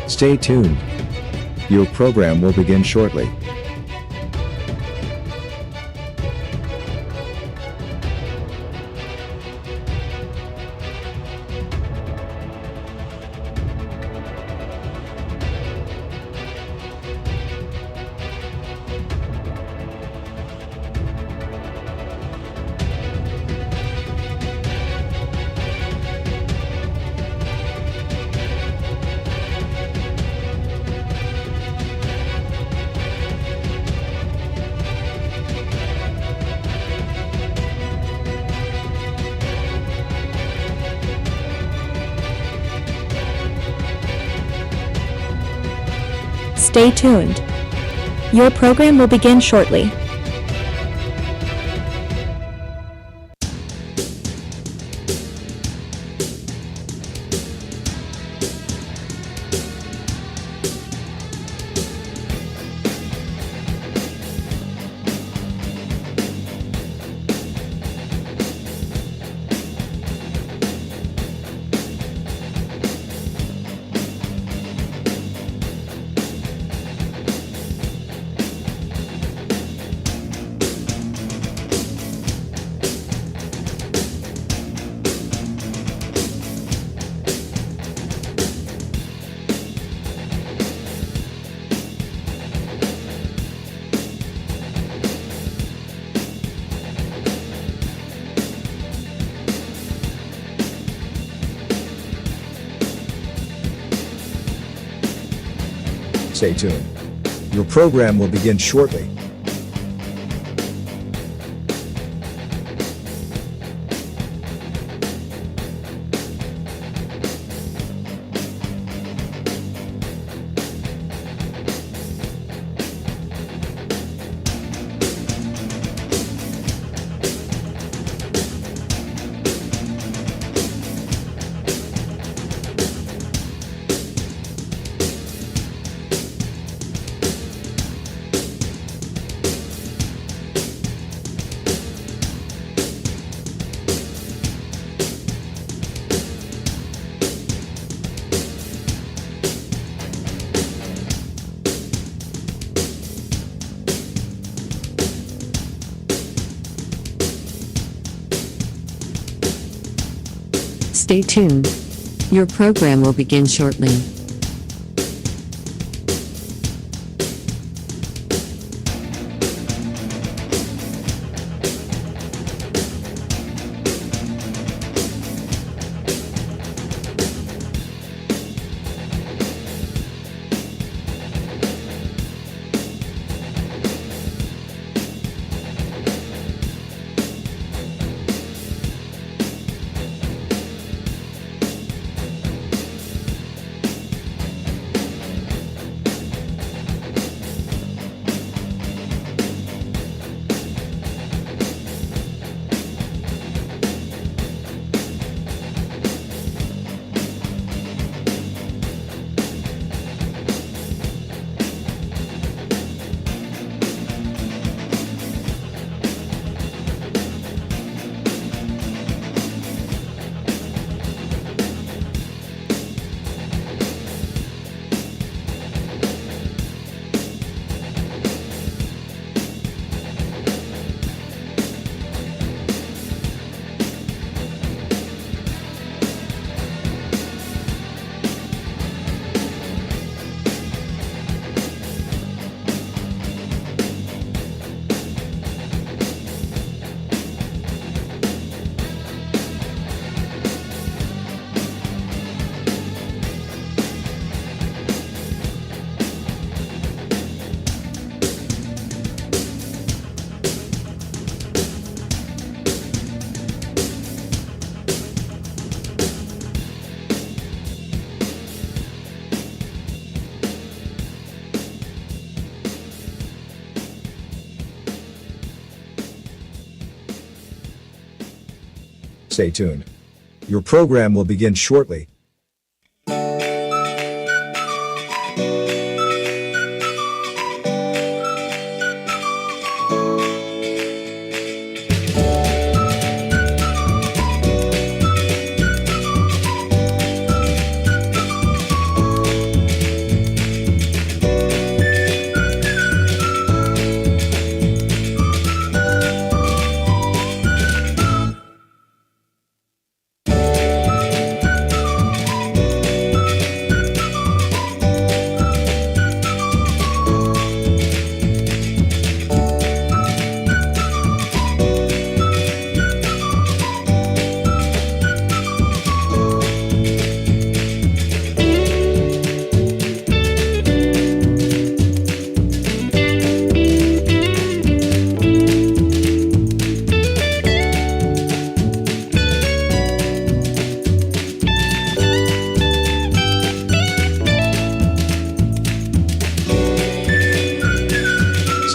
Stay tuned. Your program will begin shortly. Stay tuned. Your program will begin shortly. Stay tuned. Your program will begin shortly. Stay tuned. Your program will begin shortly. Stay tuned. Your program will begin shortly.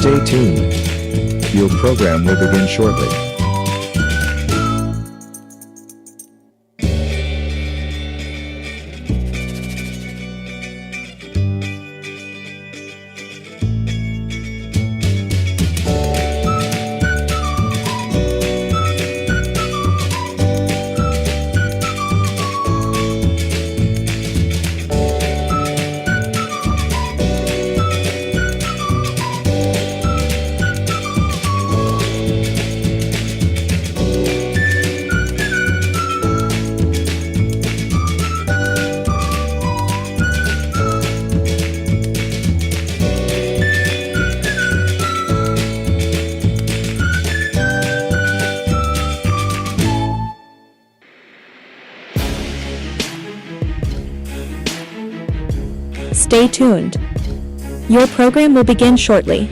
Stay tuned. Your program will begin shortly. Stay tuned. Your program will begin shortly.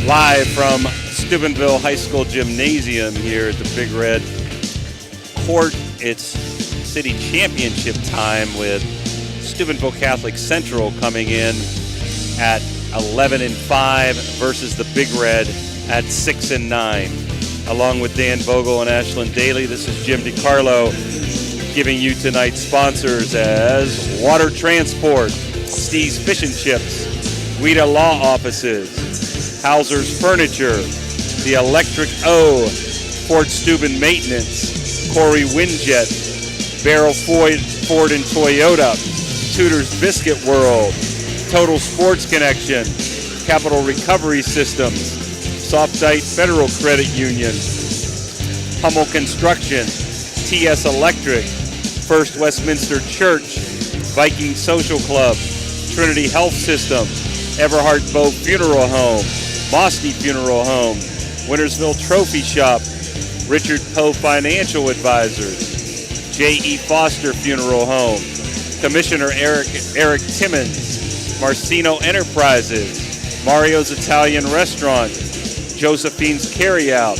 Live from Steubenville High School Gymnasium here at the Big Red Court. It's city championship time with Steubenville Catholic Central coming in at 11-5 versus the Big Red at 6-9. Along with Dan Vogel and Ashlyn Daly, this is Jim DiCarlo giving you tonight's sponsors as Water Transport, Steve's Fish and Chips, Guida Law Offices, Hauser's Furniture, The Electric O, Fort Steuben Maintenance, Corey Windjet, Barrel Ford and Toyota, Tudor's Biscuit World, Total Sports Connection, Capital Recovery Systems, Softite Federal Credit Union, Hummel Construction, TS Electric, First Westminster Church, Viking Social Club, Trinity Health System, Everhart Bow Funeral Home, Mosty Funeral Home, Wintersville Trophy Shop, Richard Poe Financial Advisors, J.E. Foster Funeral Home, Commissioner Eric Timmons, Marcino Enterprises, Mario's Italian Restaurant, Josephine's Carryout,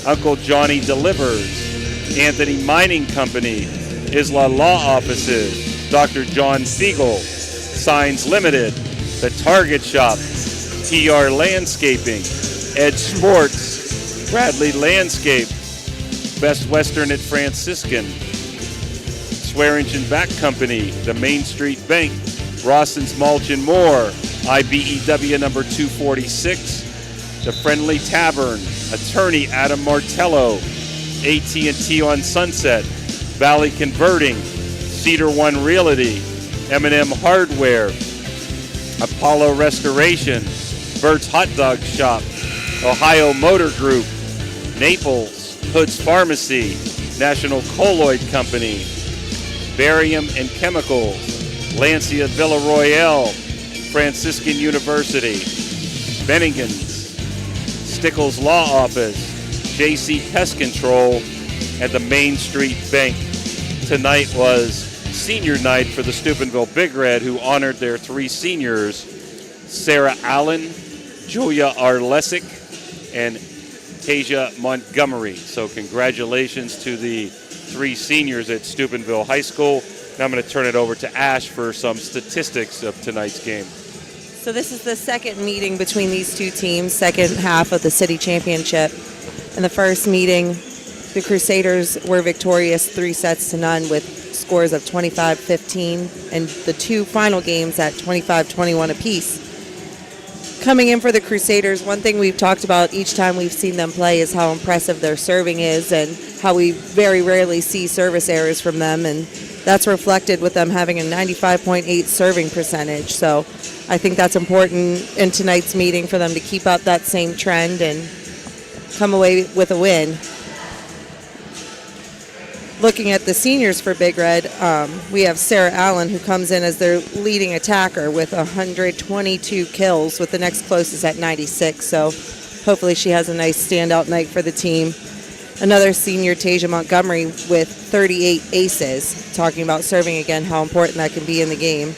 Uncle Johnny Delivers, Anthony Mining Company, Isla Law Offices, Dr. John Fiegel, Signs Limited, The Target Shop, TR Landscaping, Edge Sports, Bradley Landscape, Best Western at Franciscan, Swearingen Back Company, the Main Street Bank, Rawson's Mulch and More, IBEW number 246, The Friendly Tavern, Attorney Adam Martello, AT&T on Sunset, Valley Converting, Cedar One Realty, M&M Hardware, Apollo Restoration, Bert's Hot Dog Shop, Ohio Motor Group, Naples, Hood's Pharmacy, National Colloid Company, Barium and Chemicals, Lancia Villa Royale, Franciscan University, Bennington's, Stickles Law Office, JC Pest Control, and the Main Street Bank. Tonight was senior night for the Steubenville Big Red, who honored their three seniors, Sarah Allen, Julia Arlesic, and Tasia Montgomery. So congratulations to the three seniors at Steubenville High School. Now I'm going to turn it over to Ash for some statistics of tonight's game. So this is the second meeting between these two teams, second half of the city championship. In the first meeting, the Crusaders were victorious 3-0 with scores of 25-15, and the two final games at 25-21 apiece. Coming in for the Crusaders, one thing we've talked about each time we've seen them play is how impressive their serving is and how we very rarely see service errors from them, and that's reflected with them having a 95.8 serving percentage. So I think that's important in tonight's meeting for them to keep up that same trend and come away with a win. Looking at the seniors for Big Red, we have Sarah Allen, who comes in as their leading attacker with 122 kills, with the next closest at 96. So hopefully she has a nice standout night for the team. Another senior, Tasia Montgomery, with 38 aces, talking about serving again, how important that can be in the game.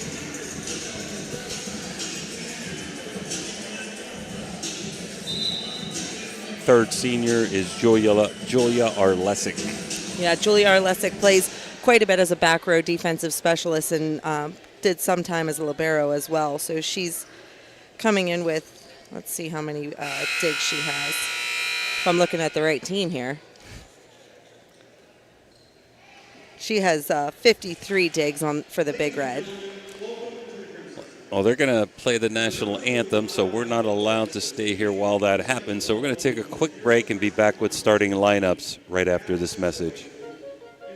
Third senior is Julia Arlesic. Yeah, Julia Arlesic plays quite a bit as a back row defensive specialist and did some time as a libero as well. So she's coming in with, let's see how many digs she has. If I'm looking at the right team here. She has 53 digs for the Big Red. Well, they're going to play the national anthem, so we're not allowed to stay here while that happens. So we're going to take a quick break and be back with starting lineups right after this message.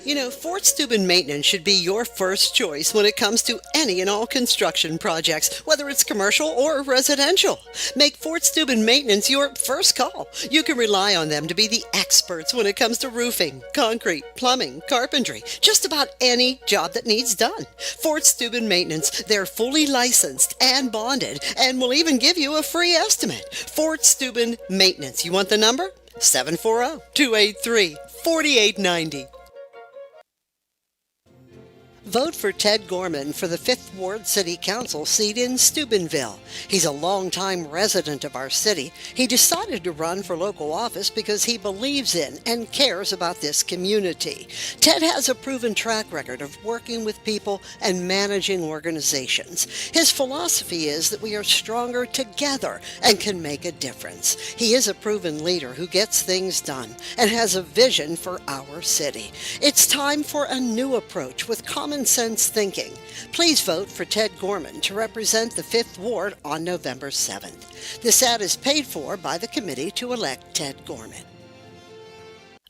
You know, Fort Steuben Maintenance should be your first choice when it comes to any and all construction projects, whether it's commercial or residential. Make Fort Steuben Maintenance your first call. You can rely on them to be the experts when it comes to roofing, concrete, plumbing, carpentry, just about any job that needs done. Fort Steuben Maintenance, they're fully licensed and bonded and will even give you a free estimate. Fort Steuben Maintenance. You want the number? 740-283-4890. Vote for Ted Gorman for the 5th Ward City Council seat in Steubenville. He's a longtime resident of our city. He decided to run for local office because he believes in and cares about this community. Ted has a proven track record of working with people and managing organizations. His philosophy is that we are stronger together and can make a difference. He is a proven leader who gets things done and has a vision for our city. It's time for a new approach with common sense thinking. Please vote for Ted Gorman to represent the 5th Ward on November 7th. This ad is paid for by the committee to elect Ted Gorman.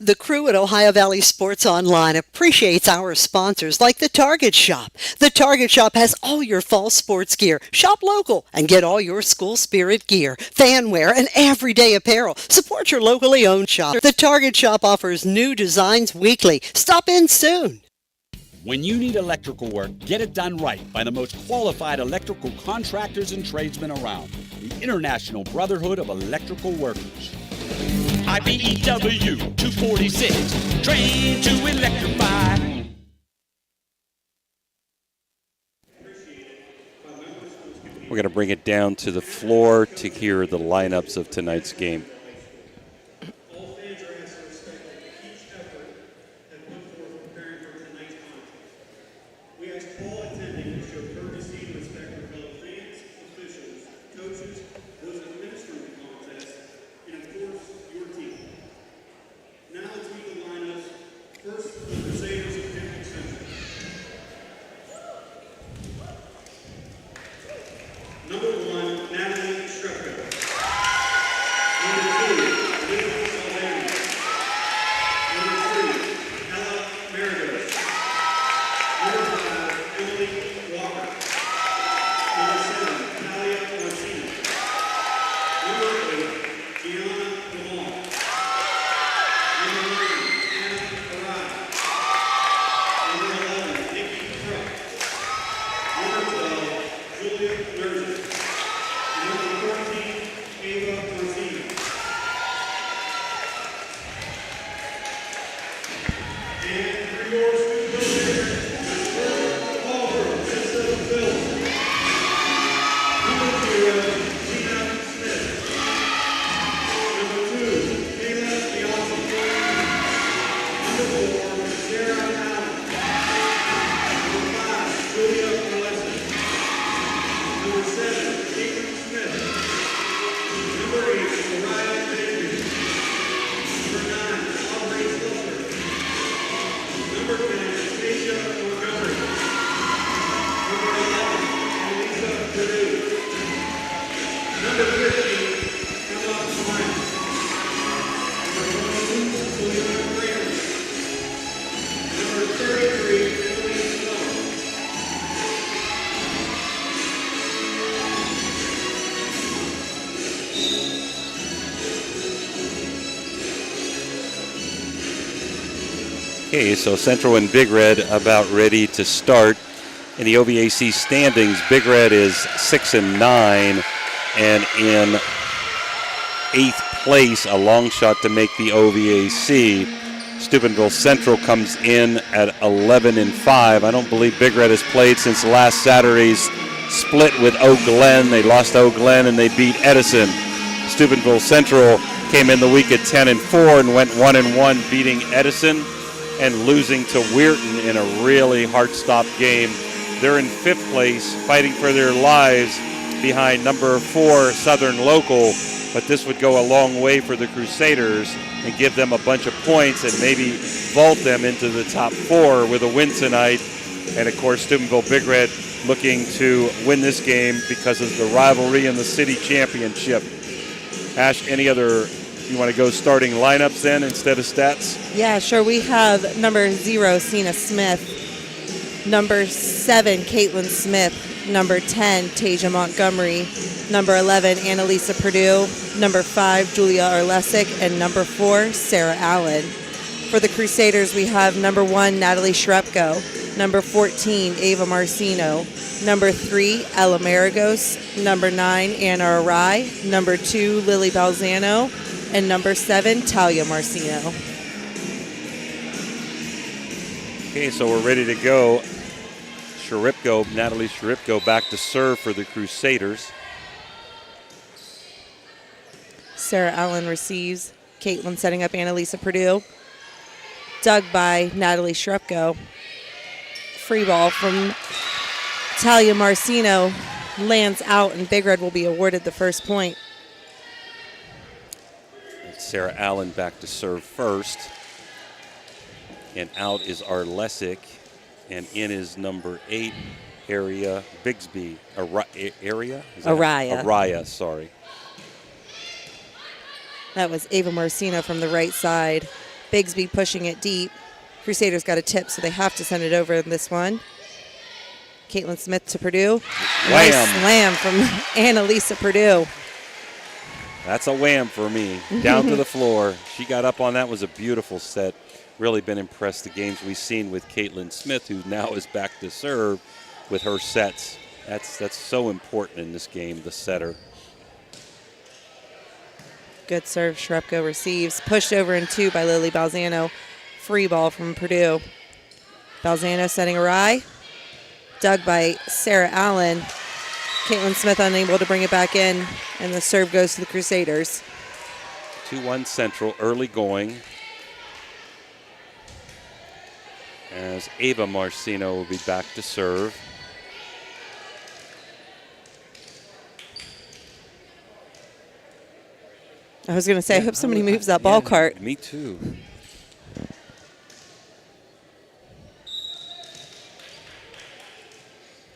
The crew at Ohio Valley Sports Online appreciates our sponsors like the Target Shop. The Target Shop has all your fall sports gear. Shop local and get all your school spirit gear, fan wear, and everyday apparel. Support your locally owned shop. The Target Shop offers new designs weekly. Stop in soon. When you need electrical work, get it done right by the most qualified electrical contractors and tradesmen around. The International Brotherhood of Electrical Workers. IBEW 246, trained to electrify. We're going to bring it down to the floor to hear the lineups of tonight's game. Okay, so Central and Big Red about ready to start. In the OVAC standings, Big Red is 6-9, and in 8th place, a long shot to make the OVAC. Steubenville Central comes in at 11-5. I don't believe Big Red has played since last Saturday's split with Eau Glen. They lost to Eau Glen and they beat Edison. Steubenville Central came in the week at 10-4 and went 1-1, beating Edison and losing to Weirton in a really hard-stop game. They're in 5th place, fighting for their lives behind number 4 Southern Local, but this would go a long way for the Crusaders and give them a bunch of points and maybe vault them into the top 4 with a win tonight. And of course, Steubenville Big Red looking to win this game because of the rivalry in the city championship. Ash, any other, you want to go starting lineups then instead of stats? Yeah, sure. We have number 0, Cena Smith. Number 7, Caitlin Smith. Number 10, Tasia Montgomery. Number 11, Annalisa Purdue. Number 5, Julia Arlesic. And number 4, Sarah Allen. For the Crusaders, we have number 1, Natalie Shrepko. Number 14, Ava Marcino. Number 3, Ella Maragos. Number 9, Anna Arai. Number 2, Lily Balzano. And number 7, Talia Marcino. Okay, so we're ready to go. Natalie Shripko back to serve for the Crusaders. Sarah Allen receives. Caitlin setting up Annalisa Purdue. Dug by Natalie Shrepko. Free ball from Talia Marcino lands out, and Big Red will be awarded the first point. Sarah Allen back to serve first. And out is Arlesic. And in is number 8, Area Bigsby. Area? Araya. Araya, sorry. That was Ava Marcino from the right side. Bigsby pushing it deep. Crusaders got a tip, so they have to send it over in this one. Caitlin Smith to Purdue. Wham. Nice slam from Annalisa Purdue. That's a wham for me. Down to the floor. She got up on that. Was a beautiful set. Really been impressed the games we've seen with Caitlin Smith, who now is back to serve with her sets. That's so important in this game, the setter. Good serve. Shrepko receives. Pushed over in 2 by Lily Balzano. Free ball from Purdue. Balzano setting Arai. Dug by Sarah Allen. Caitlin Smith unable to bring it back in, and the serve goes to the Crusaders. 2-1 Central, early going. As Ava Marcino will be back to serve. I was going to say, I hope somebody moves that ball cart. Me too.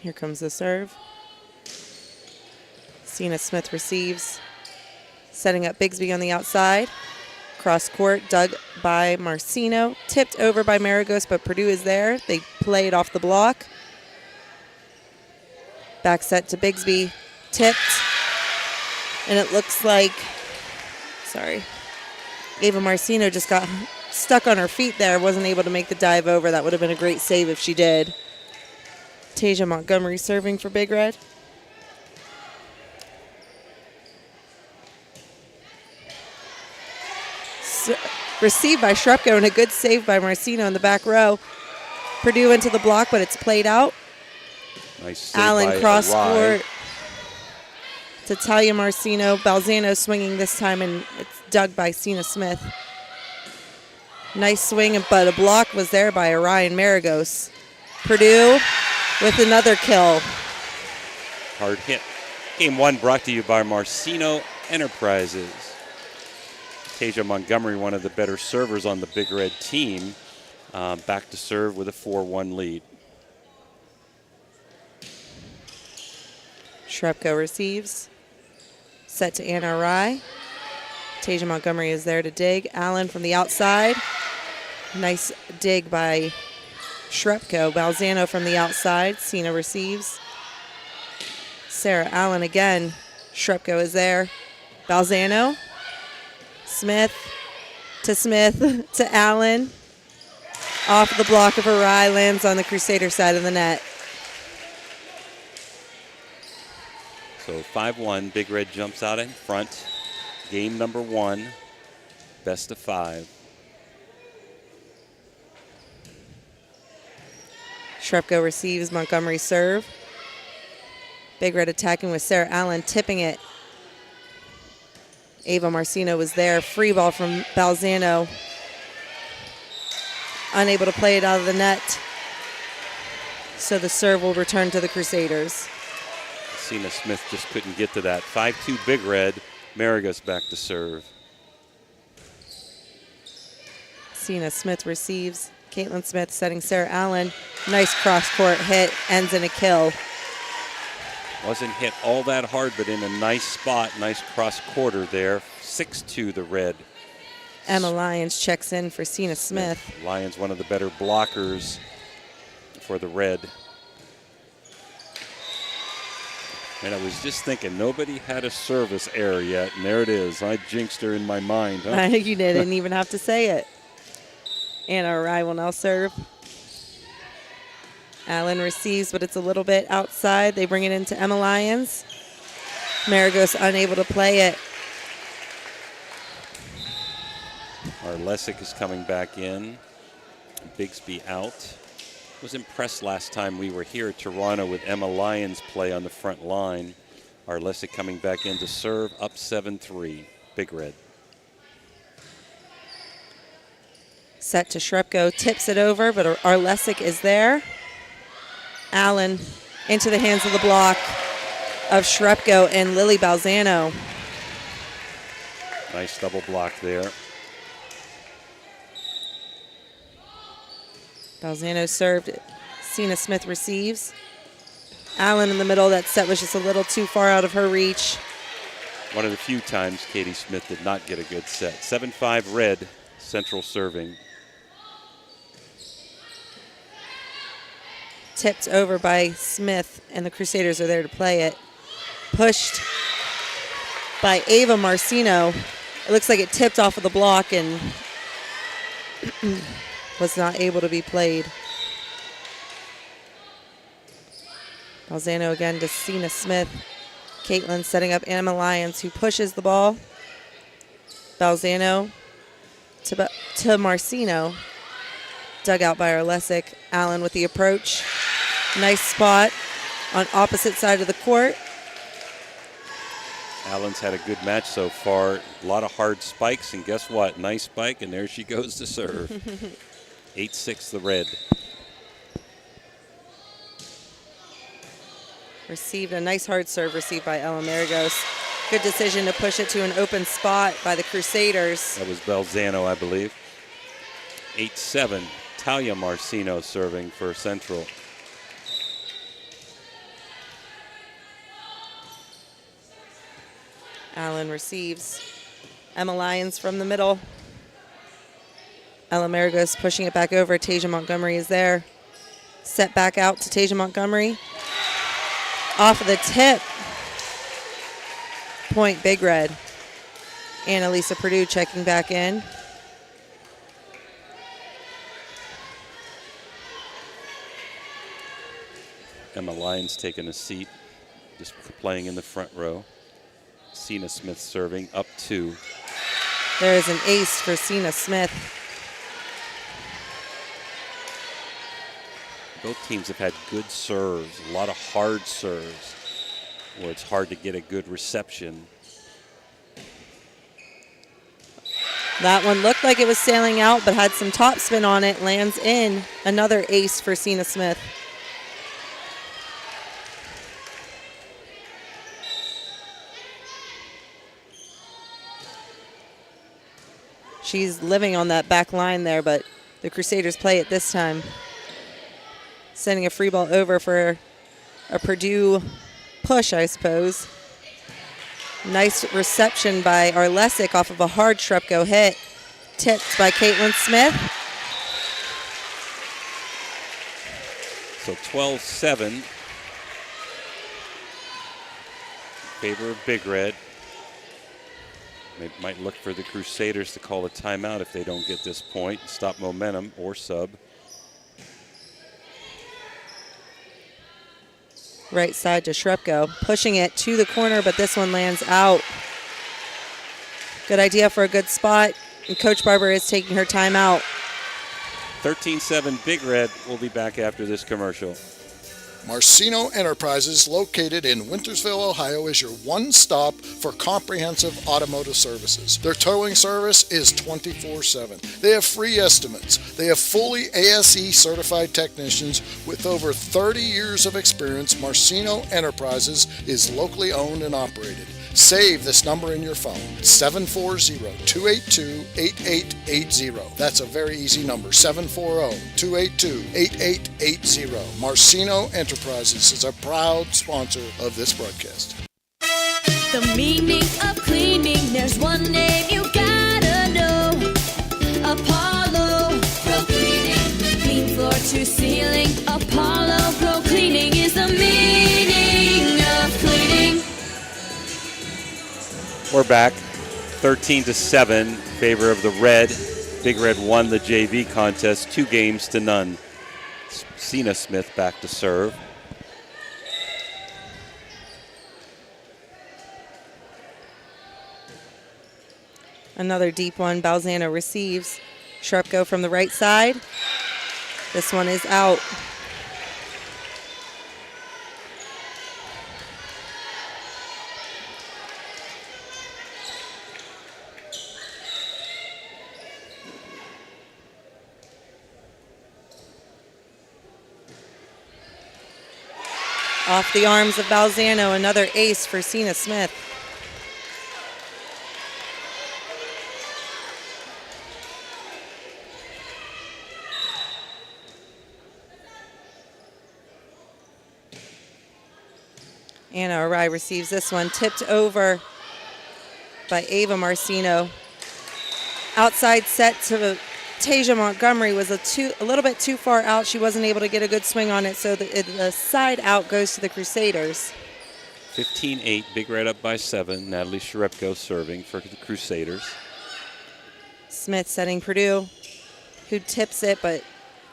Here comes the serve. Cena Smith receives. Setting up Bigsby on the outside. Cross court, dug by Marcino. Tipped over by Maragos, but Purdue is there. They play it off the block. Back set to Bigsby. Tipped. And it looks like, Ava Marcino just got stuck on her feet there. Wasn't able to make the dive over. That would have been a great save if she did. Tasia Montgomery serving for Big Red. Received by Shrepko and a good save by Marcino in the back row. Purdue into the block, but it's played out. Nice save Allen by cross Arai. court to Talia Marcino. Balzano swinging this time, and it's dug by Cena Smith. Nice swing, but a block was there by Orion Maragos. Purdue with another kill. Hard hit. Game 1 brought to you by Marcino Enterprises. Tasia Montgomery, one of the better servers on the Big Red team, back to serve with a 4-1 lead. Shrepko receives. Set to Anna Arai. Tasia Montgomery is there to dig. Allen from the outside. Nice dig by Shrepko. Balzano from the outside. Cena receives. Sarah Allen again. Shrepko is there. Balzano. Smith to Allen. Off the block of Arai, lands on the Crusader side of the net. So 5-1, Big Red jumps out in front. game number 1, best of 5. Shrepko receives Montgomery serve. Big Red attacking with Sarah Allen, tipping it. Ava Marcino was there. Free ball from Balzano. Unable to play it out of the net. So the serve will return to the Crusaders. Cena Smith just couldn't get to that. 5-2 Big Red. Maragos back to serve. Cena Smith receives. Caitlin Smith setting Sarah Allen. Nice cross-court hit, ends in a kill. Wasn't hit all that hard, but in a nice spot, nice cross-quarter there. 6-2 the Red. Emma Lyons checks in for Cena Smith. Yeah, Lyons, one of the better blockers for the Red. And I was just thinking, nobody had a service error yet, and there it is. I jinxed her in my mind. Huh? You didn't even have to say it. Anna Arai will now serve. Allen receives, but it's a little bit outside. They bring it into Emma Lyons. Maragos unable to play it. Arlesic is coming back in. Bigsby out. Was impressed last time we were here at Toronto with Emma Lyons play on the front line. Arlesic coming back in to serve, up 7-3. Big Red. Set to Shrepko, tips it over, but Arlesic is there. Allen into the hands of the block of Shrepko and Lily Balzano. Nice double block there. Balzano served. Cena Smith receives. Allen in the middle. That set was just a little too far out of her reach. One of the few times Katie Smith did not get a good set. 7-5 Red, Central serving. Tipped over by Smith, and the Crusaders are there to play it. Pushed by Ava Marcino. It looks like it tipped off of the block and was not able to be played. Balzano again to Cena Smith. Caitlin setting up Emma Lyons, who pushes the ball. Balzano to Marcino. Dug out by Arlesic. Allen with the approach. Nice spot on opposite side of the court. Allen's had a good match so far. A lot of hard spikes, and guess what? Nice spike, and there she goes to serve. 8-6 the Red. Received a nice hard serve received by Ella Maragos. Good decision to push it to an open spot by the Crusaders. That was Balzano, I believe. 8-7. Talia Marcino serving for Central. Allen receives. Emma Lyons from the middle. Ella Maragos pushing it back over. Tasia Montgomery is there. Set back out to Tasia Montgomery. Off of the tip. Point Big Red. Annalisa Purdue checking back in. Emma Lyons taking a seat, just playing in the front row. Cena Smith serving, up 2. There is an ace for Cena Smith. Both teams have had good serves, a lot of hard serves, where it's hard to get a good reception. That one looked like it was sailing out, but had some topspin on it. Lands in. Another ace for Cena Smith. She's living on that back line there, but the Crusaders play it this time. Sending a free ball over for a Purdue push, I suppose. Nice reception by Arlesic off of a hard Shrepko hit. Tipped by Caitlin Smith. So 12-7. Favor of Big Red. They might look for the Crusaders to call a timeout if they don't get this point. Stop momentum or sub. Right side to Shrepko. Pushing it to the corner, but this one lands out. Good idea for a good spot. And Coach Barber is taking her timeout. 13-7 Big Red. We'll be back after this commercial. Marcino Enterprises, located in Wintersville, Ohio, is your one stop for comprehensive automotive services. Their towing service is 24/7. They have free estimates. They have fully ASE certified technicians with over 30 years of experience. Marcino Enterprises is locally owned and operated. Save this number in your phone, 740-282-8880. That's a very easy number, 740-282-8880. Marcino Enterprises is a proud sponsor of this broadcast. The meaning of cleaning, there's one name you gotta know. Apollo Pro Cleaning. Clean floor to ceiling. Apollo Pro Cleaning is the meaning of cleaning. We're back, 13-7, favor of the Red. Big Red won the JV contest 2-0. Cena Smith back to serve. Another deep one. Balzano receives. Shrupko from the right side. This one is out. Off the arms of Balzano, another ace for Cena Smith. Anna Arai receives this one, tipped over by Ava Marcino. Outside set to Tasia Montgomery was a little bit too far out. She wasn't able to get a good swing on it, so the side out goes to the Crusaders. 15-8, Big Red up by 7. Natalie Shrepko serving for the Crusaders. Smith setting Purdue, who tips it, but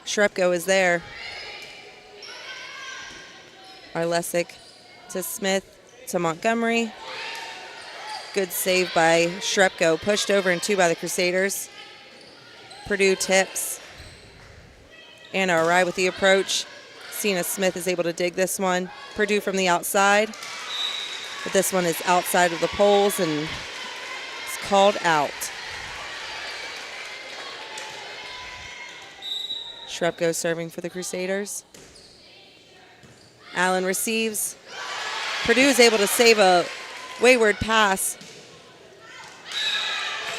Shrepko is there. Arlesic to Smith to Montgomery. Good save by Shrepko, pushed over in 2 by the Crusaders. Purdue tips. Anna Arai with the approach. Cena Smith is able to dig this one. Purdue from the outside. But this one is outside of the poles and it's called out. Shrepko serving for the Crusaders. Allen receives. Purdue is able to save a wayward pass.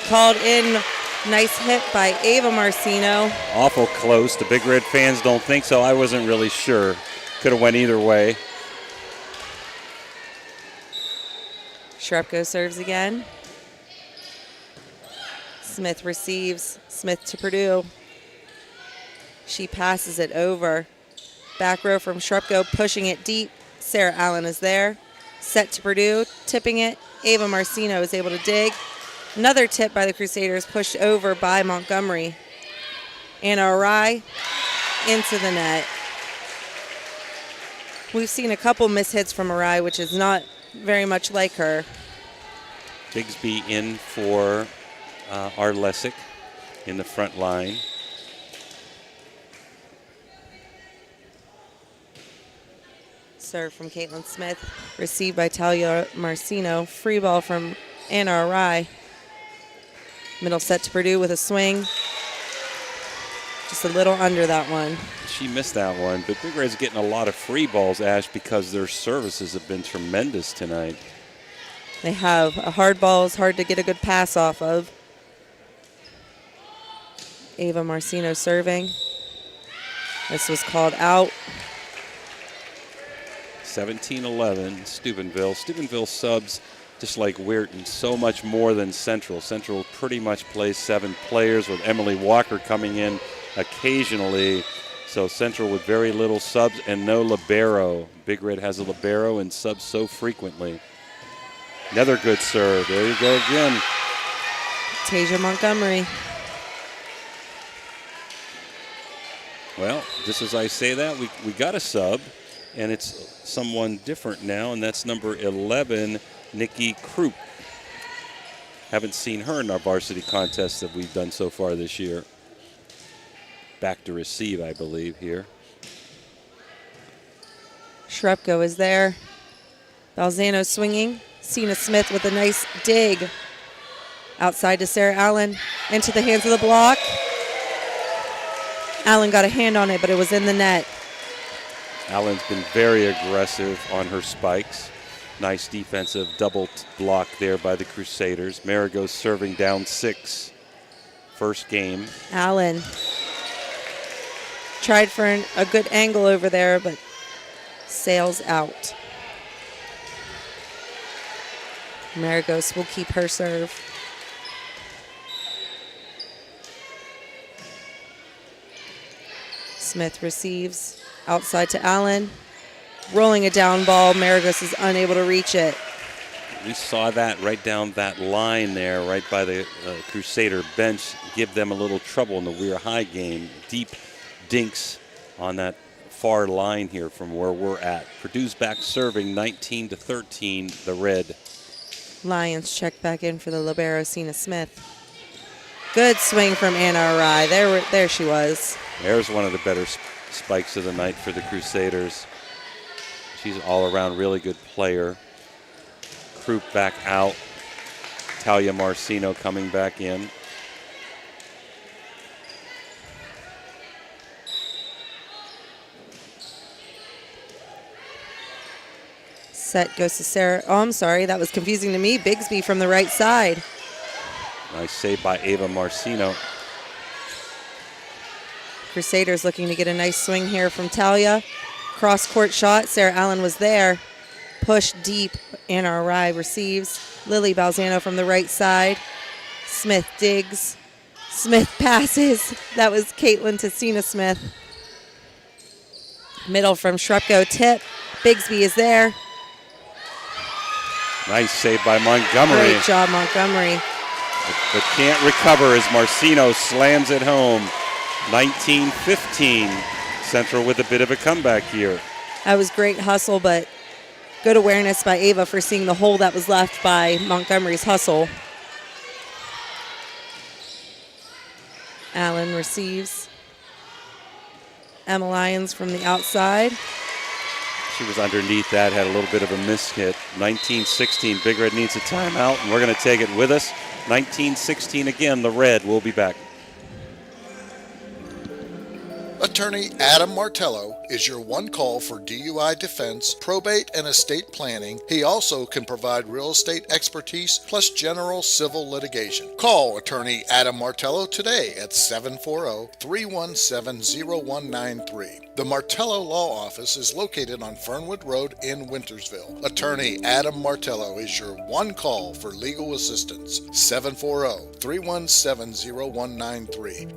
Called in. Nice hit by Ava Marcino. Awful close. The Big Red fans don't think so. I wasn't really sure. Could have went either way. Shrepko serves again. Smith receives. Smith to Purdue. She passes it over. Back row from Shrepko, pushing it deep. Sarah Allen is there. Set to Purdue, tipping it. Ava Marcino is able to dig. Another tip by the Crusaders, pushed over by Montgomery. Anna Arai into the net. We've seen a couple mishits from Arai, which is not very much like her. Bigsby in for Arlesic in the front line. Serve from Caitlin Smith, received by Talia Marcino. Free ball from Anna Arai. Middle set to Purdue with a swing. Just a little under that one. She missed that one, but Big Red's getting a lot of free balls, Ash, because their services have been tremendous tonight. They have. A hard ball is hard to get a good pass off of. Ava Marcino serving. This was called out. 17-11, Steubenville. Steubenville subs, just like Weirton, so much more than Central. Central pretty much plays 7 players with Emily Walker coming in occasionally. So Central with very little subs and no libero. Big Red has a libero and subs so frequently. Another good serve. There you go again. Tasia Montgomery. Well, just as I say that, we got a sub, and it's someone different now, and that's number 11, Nikki Krupp. Haven't seen her in our varsity contests that we've done so far this year. Back to receive, I believe, here. Shrepko is there. Balzano swinging. Cena Smith with a nice dig. Outside to Sarah Allen. Into the hands of the block. Allen got a hand on it, but it was in the net. Allen's been very aggressive on her spikes. Nice defensive double block there by the Crusaders. Marigo's serving down 6. First game. Allen tried for a good angle over there, but sails out. Marigos will keep her serve. Smith receives outside to Allen. Rolling a down ball. Marigos is unable to reach it. We saw that right down that line there, right by the Crusader bench, give them a little trouble in the Weir High game. Deep dinks on that far line here from where we're at. Purdue's back serving 19-13, the Red. Lions check back in for the libero, Cena Smith. Good swing from Anna Arai. There she was. There's one of the better spikes of the night for the Crusaders. She's an all-around really good player. Krupp back out. Talia Marcino coming back in. Set goes to Sarah. Oh, I'm sorry. That was confusing to me. Bigsby from the right side. Nice save by Ava Marcino. Crusaders looking to get a nice swing here from Talia. Cross-court shot. Sarah Allen was there. Push deep. Anna Arai receives. Lily Balzano from the right side. Smith digs. Smith passes. That was Caitlin to Cena Smith. Middle from Shrepko. Tip. Bigsby is there. Nice save by Montgomery. Great job, Montgomery. But can't recover as Marcino slams it home. 19-15. Central with a bit of a comeback here. That was great hustle, but good awareness by Ava for seeing the hole that was left by Montgomery's hustle. Allen receives. Emma Lyons from the outside. She was underneath that, had a little bit of a miss hit. 19-16, Big Red needs a timeout, and we're going to take it with us. 19-16 again, the Red will be back. Attorney Adam Martello is your one call for DUI defense, probate, and estate planning. He also can provide real estate expertise plus general civil litigation. Call Attorney Adam Martello today at 740-317-0193. The Martello Law Office is located on Fernwood Road in Wintersville. Attorney Adam Martello is your one call for legal assistance. 740-317-0193.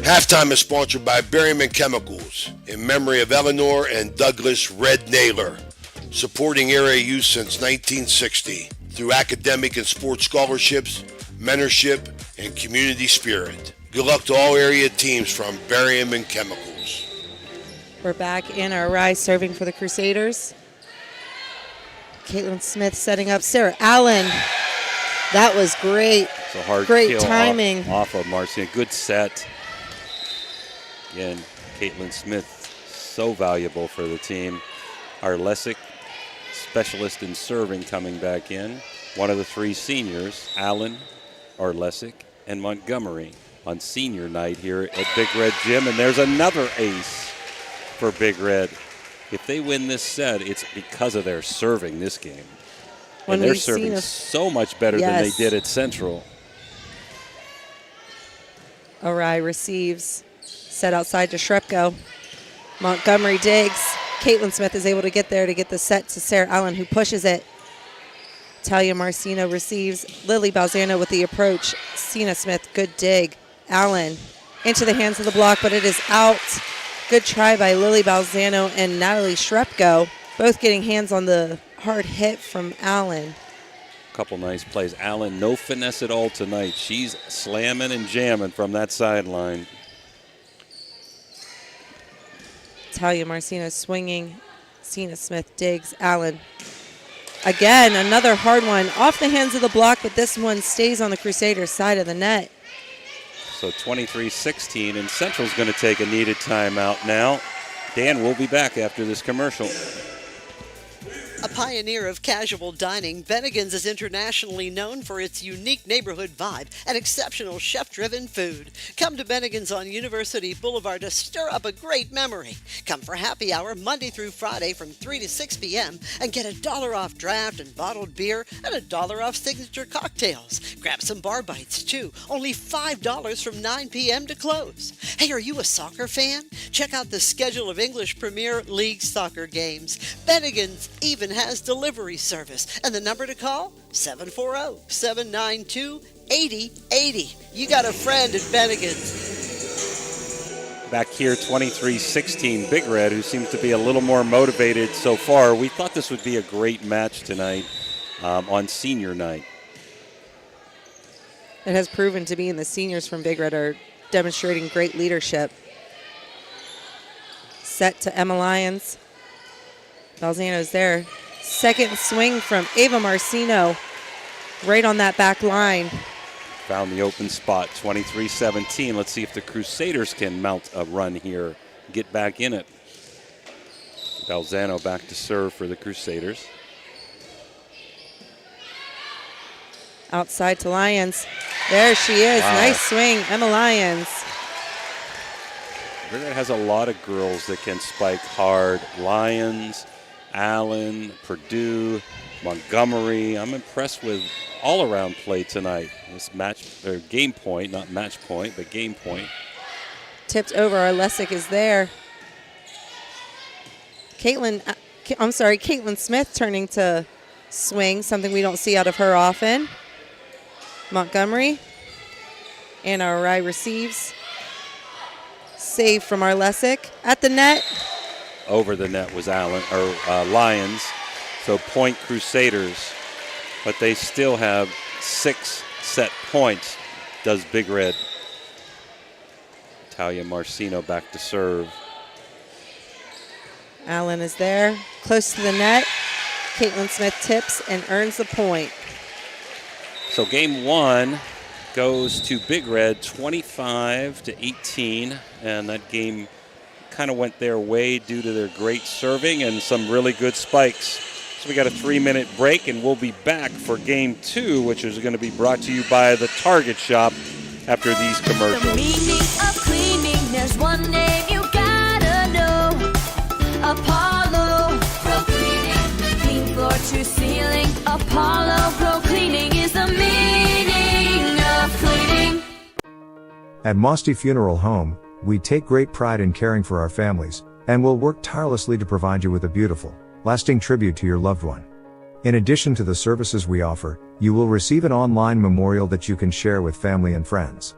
Halftime is sponsored by Berryman Chemicals in memory of Eleanor and Douglas Red Naylor, supporting area youth since 1960 through academic and sports scholarships, mentorship, and community spirit. Good luck to all area teams from Berryman Chemicals. We're back in our rise serving for the Crusaders. Caitlin Smith setting up Sarah Allen. That was great. It's a hard Great kill timing. off of Marcino. Good set. Again, Caitlin Smith, so valuable for the team. Arlesic, specialist in serving, coming back in. One of the three seniors, Allen, Arlesic, and Montgomery on senior night here at Big Red Gym. And there's another ace for Big Red. If they win this set, it's because of their serving this game. And they're serving so much better than they did at Central. Arai receives. Set outside to Shrepko. Montgomery digs. Caitlin Smith is able to get there to get the set to Sarah Allen, who pushes it. Talia Marcino receives. Lily Balzano with the approach. Cena Smith, good dig. Allen into the hands of the block, but it is out. Good try by Lily Balzano and Natalie Shrepko, both getting hands on the hard hit from Allen. Couple nice plays. Allen, no finesse at all tonight. She's slamming and jamming from that sideline. Talia Marcino swinging. Cena Smith digs. Allen Again, another hard one off the hands of the block, but this one stays on the Crusaders' side of the net. So 23-16, and Central's going to take a needed timeout now. Dan will be back after this commercial. A pioneer of casual dining, Bennigan's is internationally known for its unique neighborhood vibe and exceptional chef-driven food. Come to Bennigan's on University Boulevard to stir up a great memory. Come for happy hour Monday through Friday from 3 to 6 p.m. and get $1 off draft and bottled beer and $1 off signature cocktails. Grab some bar bites too, only $5 from 9 p.m. to close. Hey, are you a soccer fan? Check out the schedule of English Premier League soccer games. Bennigan's even has delivery service, and the number to call, 740-792-8080. You got a friend at Bennigan's. Back here, 23-16, Big Red, who seems to be a little more motivated so far. We thought this would be a great match tonight on senior night. It has proven to be, and the seniors from Big Red are demonstrating great leadership. Set to Emma Lyons. Balzano's there. Second swing from Ava Marcino, right on that back line. Found the open spot, 23-17. Let's see if the Crusaders can mount a run here, get back in it. Balzano back to serve for the Crusaders. Outside to Lyons. There she is. Wow. Nice swing, Emma Lyons. Big Red has a lot of girls that can spike hard. Lyons, Allen, Purdue, Montgomery. I'm impressed with all-around play tonight. This game point, not match point, but game point. Tipped over. Our Lessick is there. Caitlin Smith turning to swing, something we don't see out of her often. Montgomery. Anna Arai receives. Save from our Lessick. At the net. Over the net was Lyons. So point Crusaders, but they still have 6 set points, does Big Red. Talia Marcino back to serve. Allen is there, close to the net. Caitlin Smith tips and earns the point. So game 1 goes to Big Red, 25-18, and that game kind of went their way due to their great serving and some really good spikes. So we got a 3-minute break, and we'll be back for game 2, which is going to be brought to you by the Target Shop after these commercials. The meaning of cleaning, there's one name you gotta know. Apollo Pro Cleaning. Clean floor to ceiling. Apollo Pro Cleaning is the meaning of cleaning. At Mosty Funeral Home, we take great pride in caring for our families, and will work tirelessly to provide you with a beautiful, lasting tribute to your loved one. In addition to the services we offer, you will receive an online memorial that you can share with family and friends.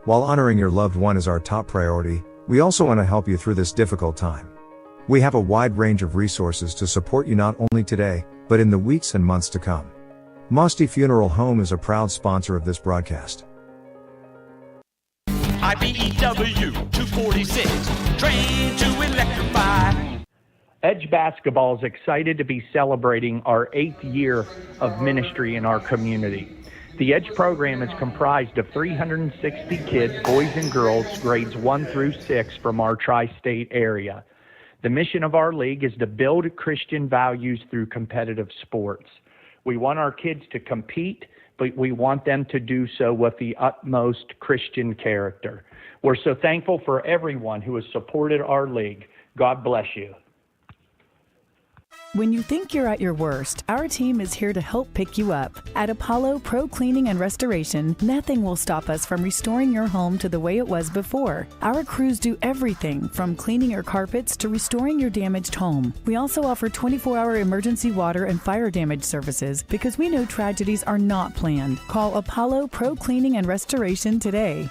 While honoring your loved one is our top priority, we also want to help you through this difficult time. We have a wide range of resources to support you not only today, but in the weeks and months to come. Mosty Funeral Home is a proud sponsor of this broadcast. IBEW 246, trained to electrify. Edge Basketball is excited to be celebrating our 8th year of ministry in our community. The Edge program is comprised of 360 kids, boys and girls, grades 1 through 6 from our tri-state area. The mission of our league is to build Christian values through competitive sports. We want our kids to compete, but we want them to do so with the utmost Christian character. We're so thankful for everyone who has supported our league. God bless you. When you think you're at your worst, our team is here to help pick you up. At Apollo Pro Cleaning and Restoration, nothing will stop us from restoring your home to the way it was before. Our crews do everything from cleaning your carpets to restoring your damaged home. We also offer 24-hour emergency water and fire damage services because we know tragedies are not planned. Call Apollo Pro Cleaning and Restoration today.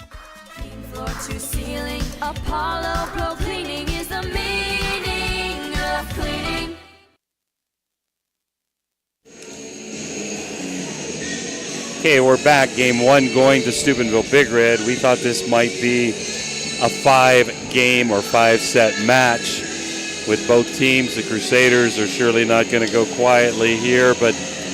Floor to ceiling. Apollo Pro Cleaning is the meaning of cleaning. Okay, we're back. Game 1 going to Steubenville Big Red. We thought this might be a 5-game or 5-set match. with both teams. The Crusaders are surely not going to go quietly here, but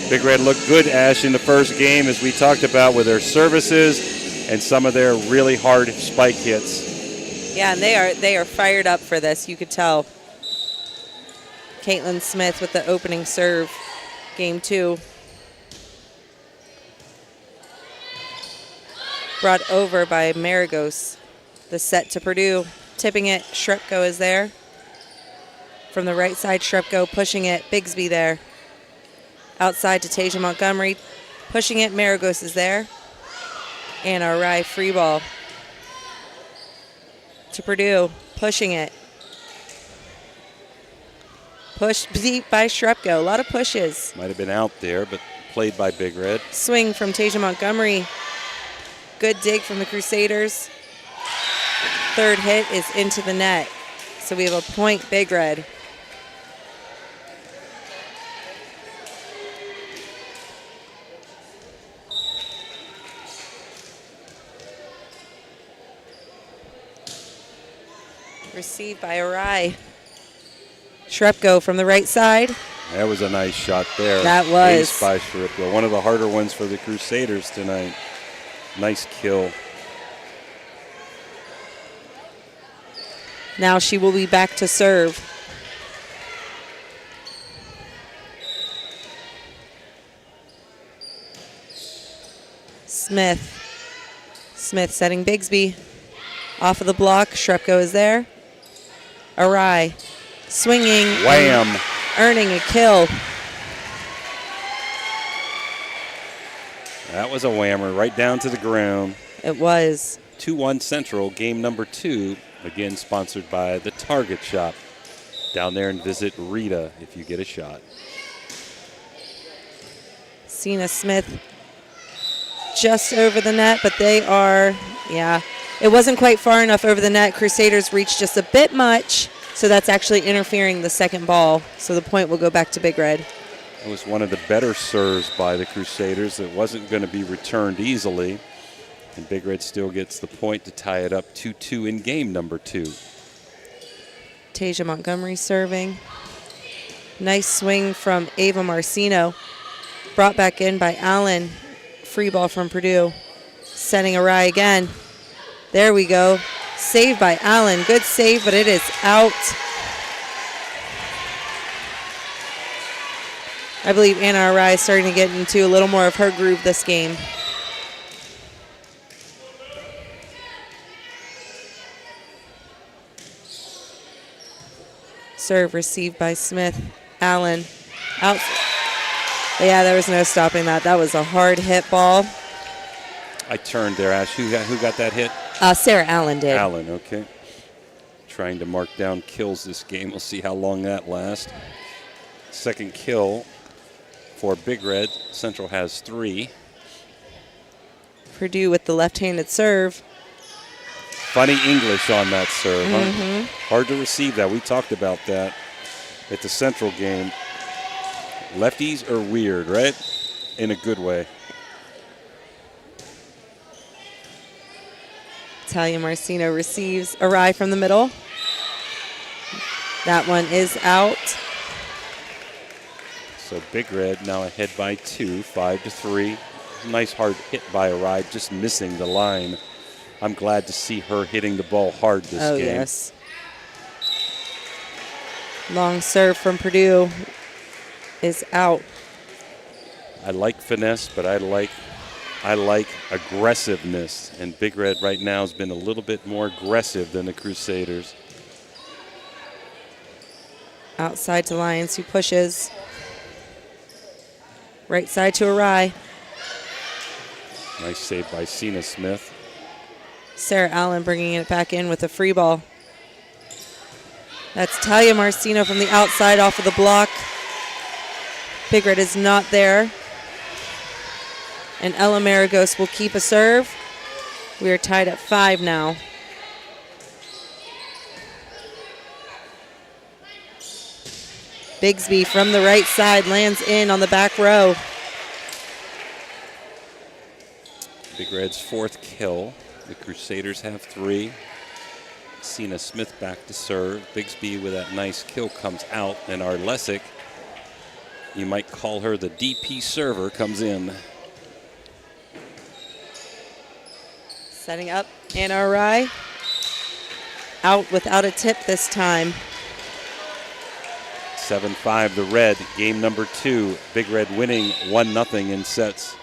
Big Red looked good, Ash, in the first game, as we talked about, with their services and some of their really hard spike hits. Yeah, and they are fired up for this. You could tell. Caitlin Smith with the opening serve, game 2. Brought over by Maragos. The set to Purdue. Tipping it, Shrepko is there. From the right side, Shrepko pushing it, Bigsby there. Outside to Tasia Montgomery, pushing it, Maragos is there. And our Rye free ball. To Purdue, pushing it. Pushed deep by Shrepko, a lot of pushes. Might have been out there, but played by Big Red. Swing from Tasia Montgomery. Good dig from the Crusaders. Third hit is into the net. So we have a point, Big Red. Received by Arai. Shrepko from the right side. That was a nice shot there. That was. Ace by Shrepko. One of the harder ones for the Crusaders tonight. Nice kill. Now she will be back to serve. Smith. Smith setting Bigsby. Off of the block. Shrepko is there. Arai. Swinging. Wham. Earning a kill. That was a whammer right down to the ground. It was. 2-1 Central, game number 2. Again, sponsored by the Target Shop. Down there and visit Rita if you get a shot. Cena Smith just over the net, but they are, yeah. It wasn't quite far enough over the net. Crusaders reached just a bit much, so that's actually interfering the second ball. So the point will go back to Big Red. It was one of the better serves by the Crusaders. It wasn't going to be returned easily. And Big Red still gets the point to tie it up 2-2 in game number 2. Tasia Montgomery serving. Nice swing from Ava Marcino. Brought back in by Allen. Free ball from Purdue. Setting Arai again. There we go. Saved by Allen. Good save, but it is out. I believe Anna Arai is starting to get into a little more of her groove this game. Serve received by Smith. Allen. Out. Yeah, there was no stopping that. That was a hard hit ball. I turned there, Ash. Who got that hit? Sarah Allen did. Allen, okay. Trying to mark down kills this game. We'll see how long that lasts. Second kill for Big Red. Central has 3. Purdue with the left-handed serve. Funny English on that serve, Mm-hmm. huh? Hard to receive that. We talked about that at the Central game. Lefties are weird, right? In a good way. Talia Marcino receives Arai from the middle. That one is out. So Big Red now ahead by 2, 5-3. Nice hard hit by Arai, just missing the line. I'm glad to see her hitting the ball hard this game. Oh, yes. Long serve from Purdue is out. I like finesse, but I like aggressiveness. And Big Red right now has been a little bit more aggressive than the Crusaders. Outside to Lyons, who pushes. Right side to Arai. Nice save by Cena Smith. Sarah Allen bringing it back in with a free ball. That's Talia Marcino from the outside off of the block. Big Red is not there. And Ella Maragos will keep a serve. We are tied at 5 now. Bigsby from the right side lands in on the back row. Big Red's 4th kill. The Crusaders have 3. Cena Smith back to serve. Bigsby with that nice kill comes out, and our Lessick, you might call her the DP server, comes in. Setting up NRI. Out without a tip this time. 7-5 the Red, game number 2. Big Red winning 1-0 in sets.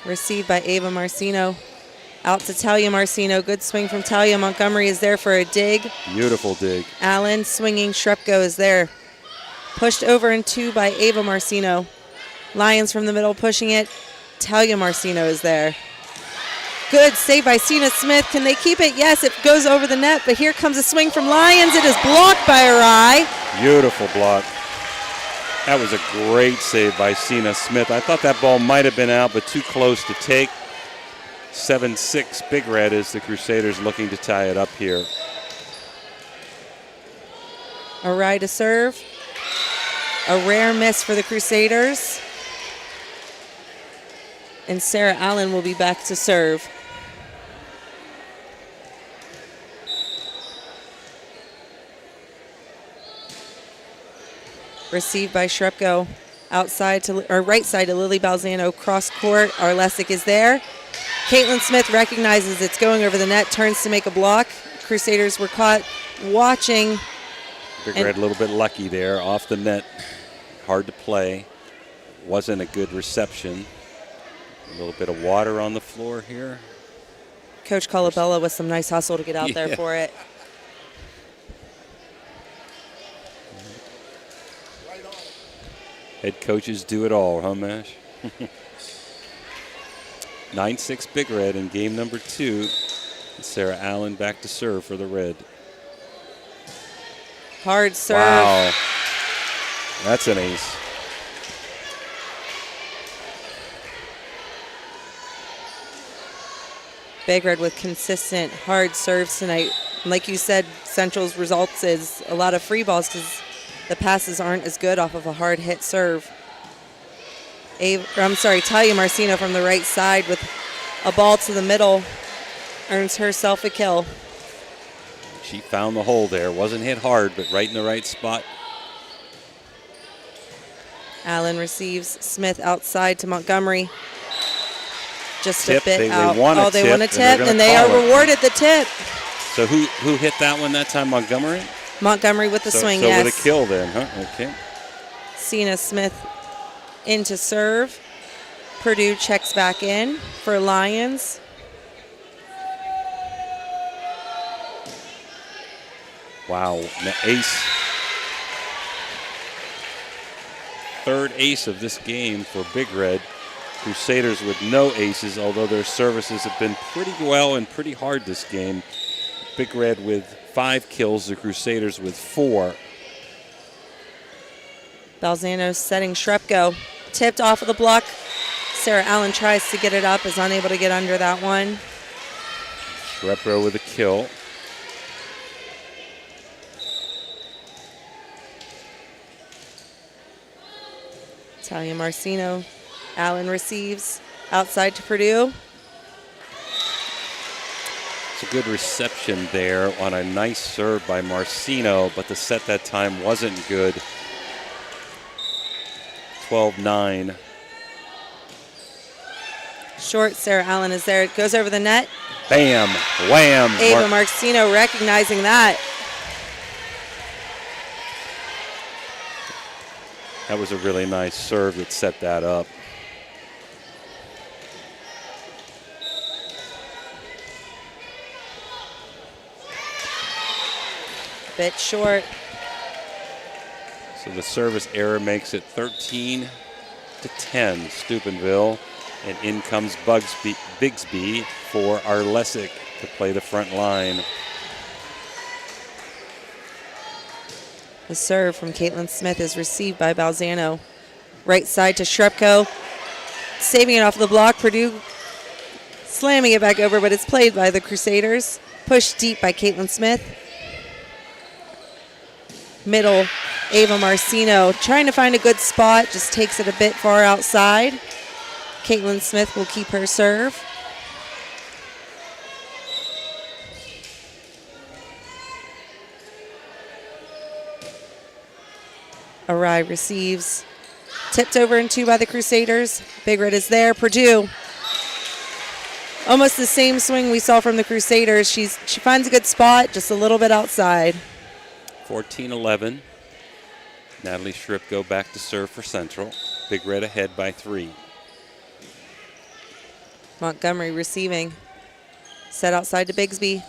Received by Ava Marcino. Out to Talia Marcino. Good swing from Talia. Montgomery is there for a dig. Beautiful dig. Allen swinging. Shrepko is there. Pushed over and 2 by Ava Marcino. Lyons from the middle pushing it. Talia Marcino is there. Good save by Cena Smith. Can they keep it? Yes, it goes over the net, but here comes a swing from Lyons. It is blocked by Arai. Beautiful block. That was a great save by Cena Smith. I thought that ball might have been out, but too close to take. 7-6 Big Red as the Crusaders looking to tie it up here. Arai to serve. A rare miss for the Crusaders. And Sarah Allen will be back to serve. Received by Shrepko. Outside to, or right side to Lily Balzano. Cross court. Arlesic is there. Caitlin Smith recognizes it's going over the net, turns to make a block. Crusaders were caught watching. Big Red a little bit lucky there, off the net. Hard to play. Wasn't a good reception. A little bit of water on the floor here. Coach Colabella with some nice hustle to get out there for it. Head coaches do it all, huh, Mash? 9-6 Big Red in game number 2. Sarah Allen back to serve for the Red. Hard serve. Wow. That's an ace. Big Red with consistent hard serves tonight. Like you said, Central's results is a lot of free balls because the passes aren't as good off of a hard hit serve. Talia Marcino from the right side with a ball to the middle earns herself a kill. She found the hole there. Wasn't hit hard, but right in the right spot. Allen receives. Smith outside to Montgomery. Just tip. a bit they out. Want a they tip, want a tip, and they are rewarded the tip. So who hit that one that time? Montgomery? Montgomery with the swing, yes. So with a kill then, huh? Okay. Cena Smith into serve. Purdue checks back in for Lyons. Wow, ace. Third ace of this game for Big Red. Crusaders with no aces, although their services have been pretty well and pretty hard this game. Big Red with 5 kills, the Crusaders with 4. Balzano setting Shrepko. Tipped off of the block. Sarah Allen tries to get it up, is unable to get under that one. Shrepko with a kill. Talia Marcino. Allen receives. Outside to Purdue. It's a good reception there on a nice serve by Marcino, but the set that time wasn't good. 12-9. Short, Sarah Allen is there. It goes over the net. Bam, wham. Ava Marcino recognizing that. That was a really nice serve that set that up. Bit short. So the service error makes it 13-10, Steubenville. And in comes Bigsby for Arlesic to play the front line. The serve from Caitlin Smith is received by Balzano. Right side to Shrepko. Saving it off the block. Purdue slamming it back over, but it's played by the Crusaders. Pushed deep by Caitlin Smith. Middle, Ava Marcino trying to find a good spot, just takes it a bit far outside. Caitlin Smith will keep her serve. Arai receives. Tipped over in two by the Crusaders. Big Red is there. Purdue. Almost the same swing we saw from the Crusaders. She finds a good spot, just a little bit outside. 14-11. Natalie Shripko back to serve for Central. Big Red ahead by 3. Montgomery receiving. Set outside to Bigsby.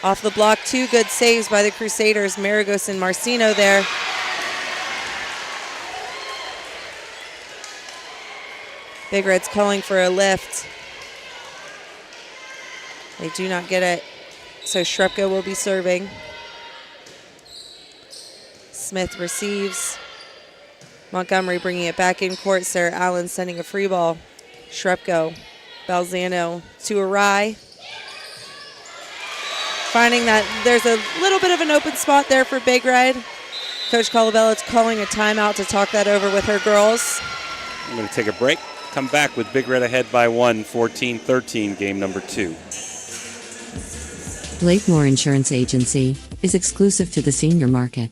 Off the block, 2 good saves by the Crusaders. Maragos and Marcino there. Big Red's calling for a lift. They do not get it, so Shrepko will be serving. Smith receives. Montgomery bringing it back in court. Sarah Allen sending a free ball. Shrepko, Balzano to Arai. Finding that there's a little bit of an open spot there for Big Red. Coach Colabella is calling a timeout to talk that over with her girls. I'm going to take a break. Come back with Big Red ahead by 1, 14-13, game number 2. Blakemore Insurance Agency is exclusive to the senior market.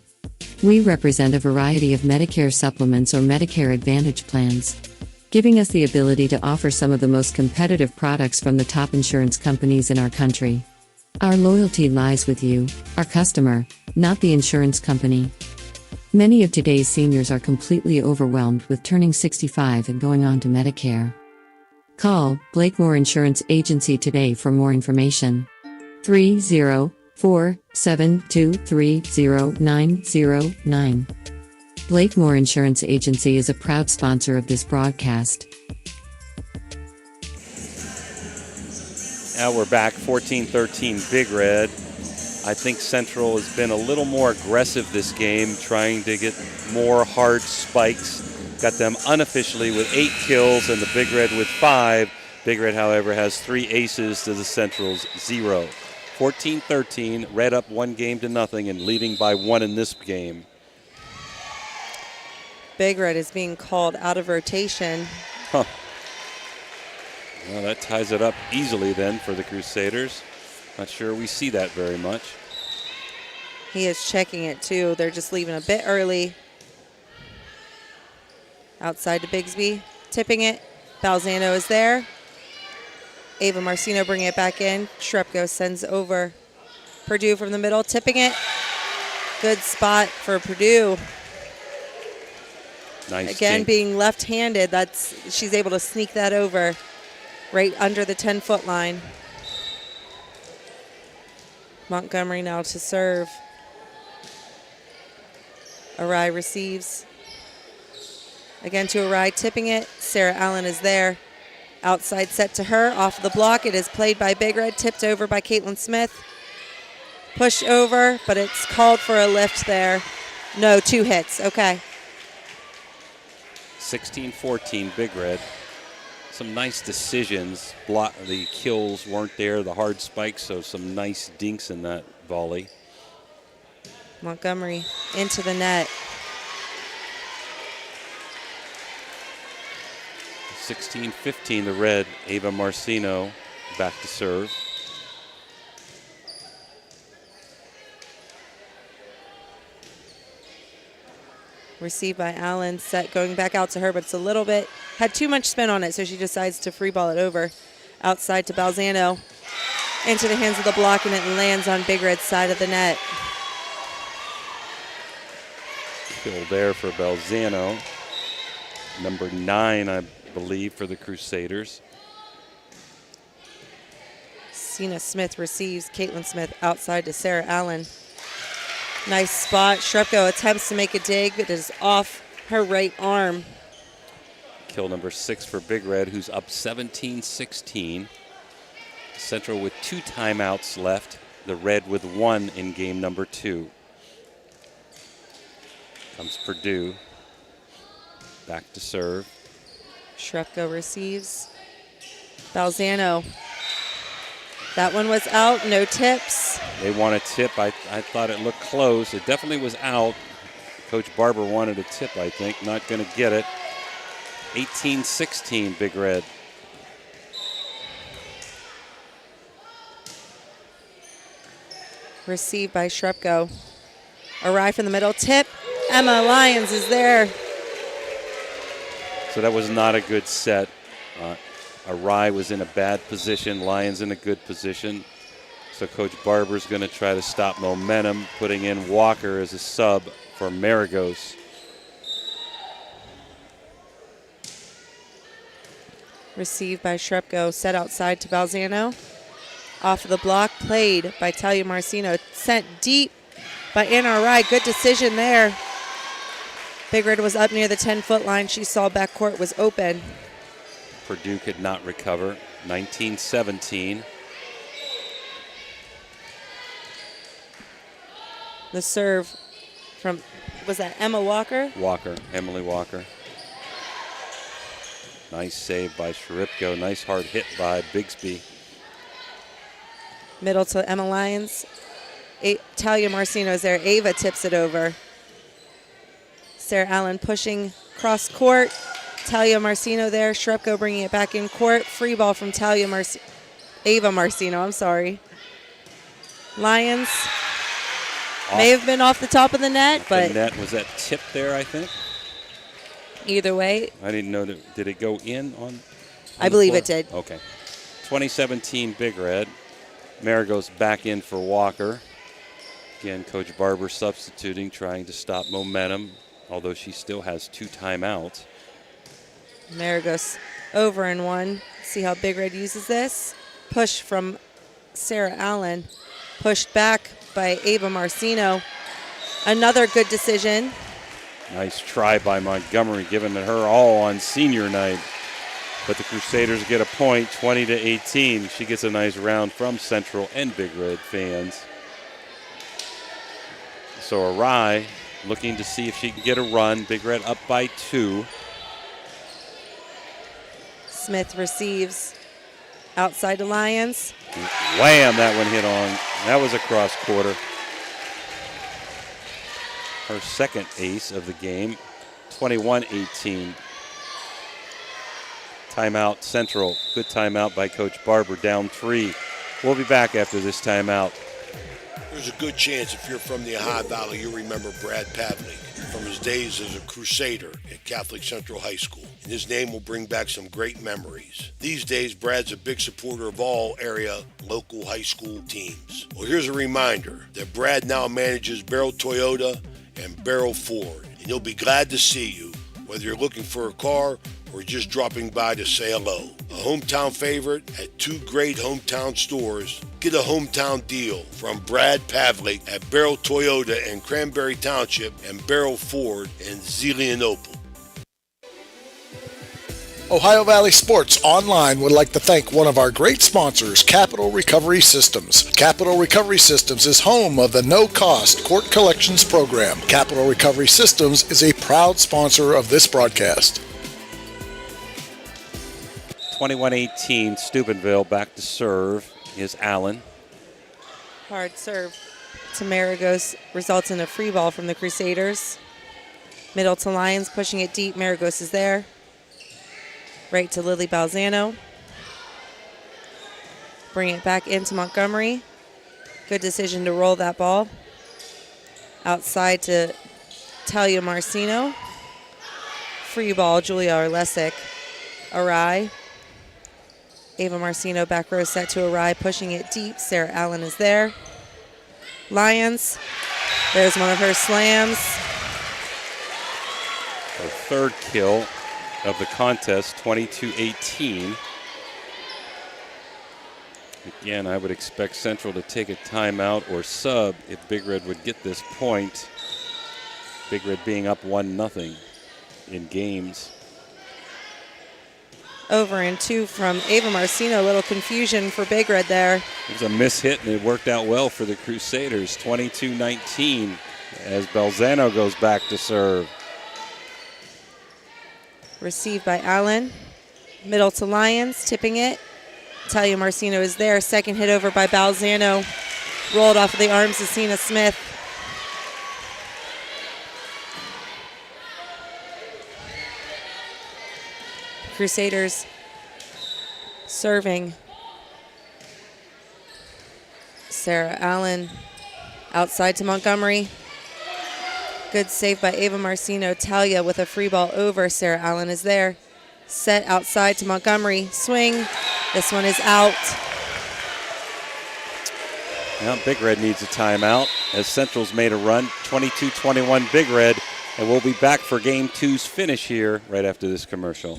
We represent a variety of Medicare supplements or Medicare Advantage plans, giving us the ability to offer some of the most competitive products from the top insurance companies in our country. Our loyalty lies with you, our customer, not the insurance company. Many of today's seniors are completely overwhelmed with turning 65 and going on to Medicare. Call Blakemore Insurance Agency today for more information. 304-723-0909. Blakemore Insurance Agency is a proud sponsor of this broadcast. Now we're back, 14-13 Big Red. I think Central has been a little more aggressive this game, trying to get more hard spikes. Got them unofficially with 8 kills and the Big Red with 5. Big Red, however, has 3 aces to the Central's 0. 14-13, Red up 1-0 and leading by 1 in this game. Big Red is being called out of rotation. Huh. Well, that ties it up easily then for the Crusaders. Not sure we see that very much. He is checking it too. They're just leaving a bit early. Outside to Bigsby, tipping it. Balzano is there. Ava Marcino bringing it back in. Shrepko sends over. Purdue from the middle, tipping it. Good spot for Purdue. Nice. Again, dink. being left-handed, she's able to sneak that over right under the 10-foot line. Montgomery now to serve. Arai receives. Again to Arai, tipping it. Sarah Allen is there. Outside set to her, off the block. It is played by Big Red, tipped over by Caitlin Smith. Push over, but it's called for a lift there. No, 2 hits, okay. 16-14 Big Red. Some nice decisions. The kills weren't there, the hard spikes, so some nice dinks in that volley. Montgomery into the net. 16-15 the Red. Ava Marcino back to serve. Received by Allen, set going back out to her, but it's a little bit, had too much spin on it, so she decides to free ball it over. Outside to Balzano, into the hands of the block, and it lands on Big Red's side of the net. Kill there for Balzano. Number 9, I believe, for the Crusaders. Cena Smith receives. Caitlin Smith outside to Sarah Allen. Nice spot. Shrepko attempts to make a dig, but is off her right arm. Kill number 6 for Big Red, who's up 17-16. Central with 2 timeouts left. The Red with 1 in game number 2. Comes Purdue. Back to serve. Shrepko receives. Balzano. That one was out, no tips. They want a tip. I thought it looked close. It definitely was out. Coach Barber wanted a tip, I think. Not going to get it. 18-16, Big Red. Received by Shrepko. Arai from the middle, tip. Emma Lyons is there. So that was not a good set. Arai was in a bad position. Lyons in a good position. So Coach Barber's going to try to stop momentum, putting in Walker as a sub for Maragos. Received by Shrepko, set outside to Balzano. Off of the block, played by Talia Marcino. Sent deep by Anna Arai. Good decision there. Big Red was up near the 10-foot line. She saw backcourt was open. Purdue could not recover. 19-17. The serve from, was that Emma Walker? Walker, Emily Walker. Nice save by Shripko. Nice hard hit by Bigsby. Middle to Emma Lyons. Talia Marcino is there. Ava tips it over. Sarah Allen pushing cross court. Talia Marcino there. Shrepko bringing it back in court. Free ball from Ava Marcino, I'm sorry. Lyons may have been off the top of the net, but the net was that tip there, I think. Either way, I didn't know that. Did it go in on I believe it did. Okay. 2017 Big Red. Maragos back in for Walker. Again, Coach Barber substituting, trying to stop momentum, although she still has 2 timeouts. Maragos over and 1. See how Big Red uses this. Push from Sarah Allen. Pushed back by Ava Marcino. Another good decision. Nice try by Montgomery, giving it her all on senior night. But the Crusaders get a point, 20-18. She gets a nice round from Central and Big Red fans. So Arai looking to see if she can get a run. Big Red up by 2. Smith receives outside to Lyons. Wham, that one hit on. That was a cross quarter. Her second ace of the game, 21-18. Timeout Central. Good timeout by Coach Barber, down 3. We'll be back after this timeout. There's a good chance if you're from the Ohio Valley, you remember Brad Pavlik from his days as a Crusader at Catholic Central High School. And his name will bring back some great memories. These days, Brad's a big supporter of all area local high school teams. Well, here's a reminder that Brad now manages Barrel Toyota and Barrel Ford. And he'll be glad to see you, whether you're looking for a car or just dropping by to say hello. A hometown favorite at 2 great hometown stores. Get a hometown deal from Brad Pavlik at Barrel Toyota in Cranberry Township and Barrel Ford in Zelienople. Ohio Valley Sports Online would like to thank one of our great sponsors, Capital Recovery Systems. Capital Recovery Systems is home of the no-cost court collections program. Capital Recovery Systems is a proud sponsor of this broadcast. 21-18, Steubenville back to serve is Allen. Hard serve to Maragos results in a free ball from the Crusaders. Middle to Lyons, pushing it deep. Maragos is there. Right to Lily Balzano. Bring it back into Montgomery. Good decision to roll that ball. Outside to Talia Marcino. Free ball, Julia Orlesic. Arai. Ava Marcino back row set to Arai, pushing it deep. Sarah Allen is there. Lyons. There's one of her slams. Her third kill of the contest, 22-18. Again, I would expect Central to take a timeout or sub if Big Red would get this point. Big Red being up 1-0 in games. Over and 2 from Ava Marcino. A little confusion for Big Red there. It was a mishit, and it worked out well for the Crusaders. 22-19 as Balzano goes back to serve. Received by Allen. Middle to Lyons, tipping it. Talia Marcino is there. Second hit over by Balzano. Rolled off of the arms of Cena Smith. Crusaders serving. Sarah Allen outside to Montgomery. Good save by Ava Marcino. Talia with a free ball over. Sarah Allen is there. Set outside to Montgomery. Swing. This one is out. Now Big Red needs a timeout as Central's made a run. 22-21 Big Red. And we'll be back for Game 2's finish here right after this commercial.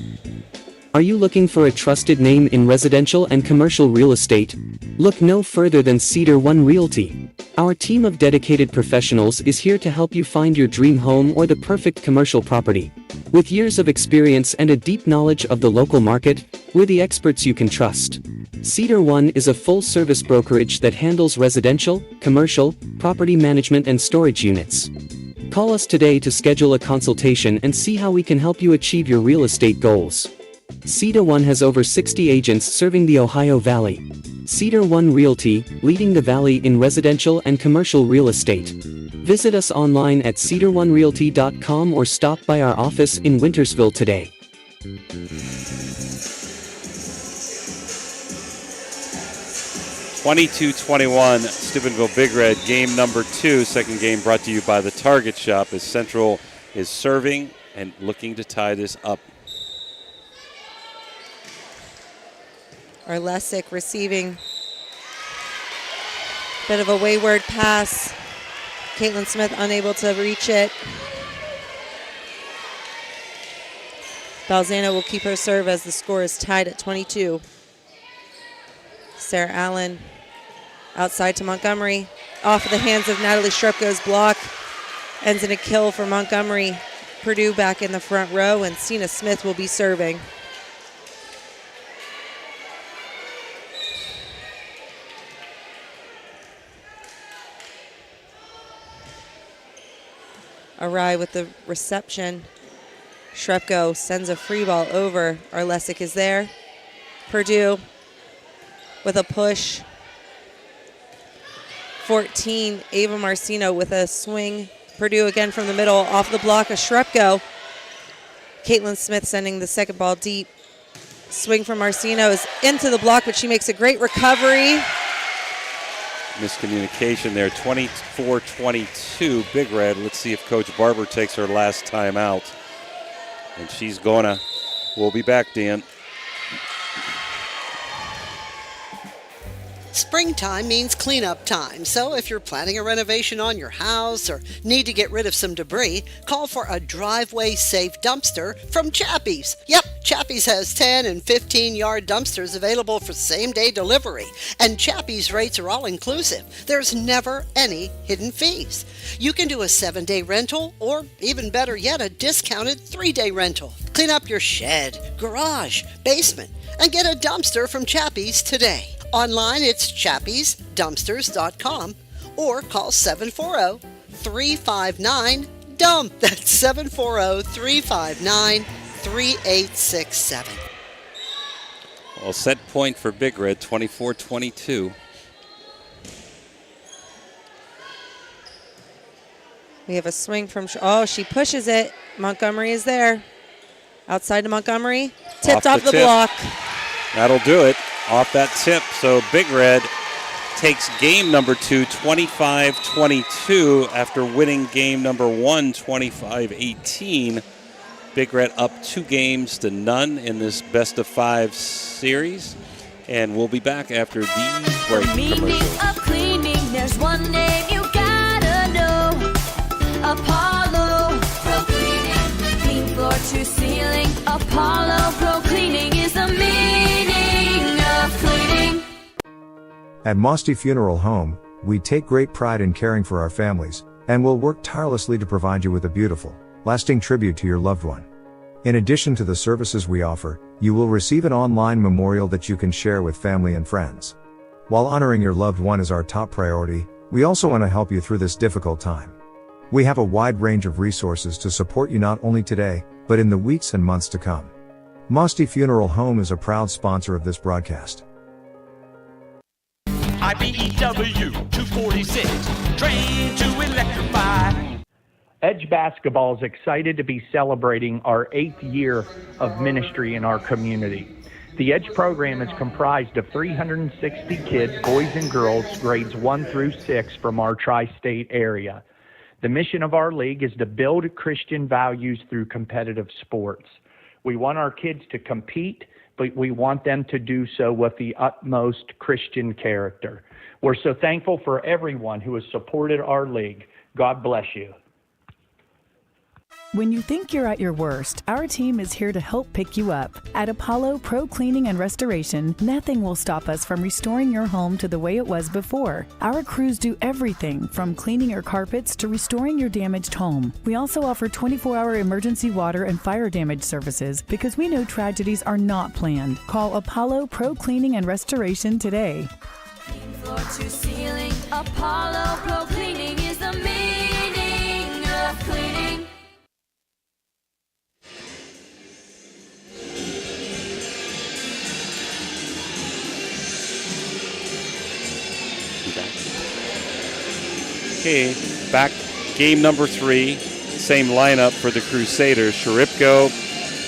Are you looking for a trusted name in residential and commercial real estate? Look no further than Cedar One Realty. Our team of dedicated professionals is here to help you find your dream home or the perfect commercial property. With years of experience and a deep knowledge of the local market, we're the experts you can trust. Cedar One is a full-service brokerage that handles residential, commercial, property management and storage units. Call us today to schedule a consultation and see how we can help you achieve your real estate goals. Cedar One has over 60 agents serving the Ohio Valley. Cedar One Realty, leading the valley in residential and commercial real estate. Visit us online at cedaronerealty.com or stop by our office in Wintersville today. 22-21 Steubenville Big Red, game number 2. Second game brought to you by the Target Shop as Central is serving and looking to tie this up. Arlesic receiving. Bit of a wayward pass. Caitlin Smith unable to reach it. Balzano will keep her serve as the score is tied at 22. Sarah Allen outside to Montgomery. Off of the hands of Natalie Shrupko's block. Ends in a kill for Montgomery. Purdue back in the front row, and Cena Smith will be serving. Arai with the reception. Shrupko sends a free ball over. Arlesic is there. Purdue with a push. 14, Ava Marcino with a swing. Purdue again from the middle, off the block of Shrupko. Caitlin Smith sending the second ball deep. Swing from Marcino is into the block, but she makes a great recovery. Miscommunication there, 24-22 Big Red. Let's see if Coach Barber takes her last time out. And she's gonna. We'll be back, Dan. Springtime means cleanup time, so if you're planning a renovation on your house or need to get rid of some debris, call for a driveway-safe dumpster from Chappie's. Yep, Chappie's has 10 and 15-yard dumpsters available for same-day delivery, and Chappie's rates are all-inclusive. There's never any hidden fees. You can do a 7-day rental or, even better yet, a discounted 3-day rental. Clean up your shed, garage, basement, and get a dumpster from Chappie's today. Online, it's chappiesdumpsters.com or call 740-359-DUMP. That's 740-359-3867. Well, set point for Big Red, 24-22. We have a swing from, she pushes it. Montgomery is there. Outside to Montgomery. Tipped off the block. That'll do it. Off that tip, so Big Red takes game number 2, 25-22, after winning game number 1, 25-18. Big Red up 2 games to none in this best-of-5 series, and we'll be back after these break commercials. Of cleaning, there's one name you gotta know. Apollo Pro Cleaning. Clean floor to ceiling. Apollo Pro Cleaning is the meaning of cleaning. At Mosty Funeral Home, we take great pride in caring for our families, and will work tirelessly to provide you with a beautiful, lasting tribute to your loved one. In addition to the services we offer, you will receive an online memorial that you can share with family and friends. While honoring your loved one is our top priority, we also want to help you through this difficult time. We have a wide range of resources to support you not only today, but in the weeks and months to come. Mosty Funeral Home is a proud sponsor of this broadcast. IBEW 246, trained to electrify. Edge Basketball is excited to be celebrating our 8th year of ministry in our community. The Edge program is comprised of 360 kids, boys and girls, grades 1 through 6 from our tri-state area. The mission of our league is to build Christian values through competitive sports. We want our kids to compete, but we want them to do so with the utmost Christian character. We're so thankful for everyone who has supported our league. God bless you. When you think you're at your worst, our team is here to help pick you up. At Apollo Pro Cleaning and Restoration, nothing will stop us from restoring your home to the way it was before. Our crews do everything from cleaning your carpets to restoring your damaged home. We also offer 24-hour emergency water and fire damage services because we know tragedies are not planned. Call Apollo Pro Cleaning and Restoration today. Floor to ceiling, Apollo Pro Cleaning is the meaning of cleaning. Okay, back game number 3. Same lineup for the Crusaders. Sharipko,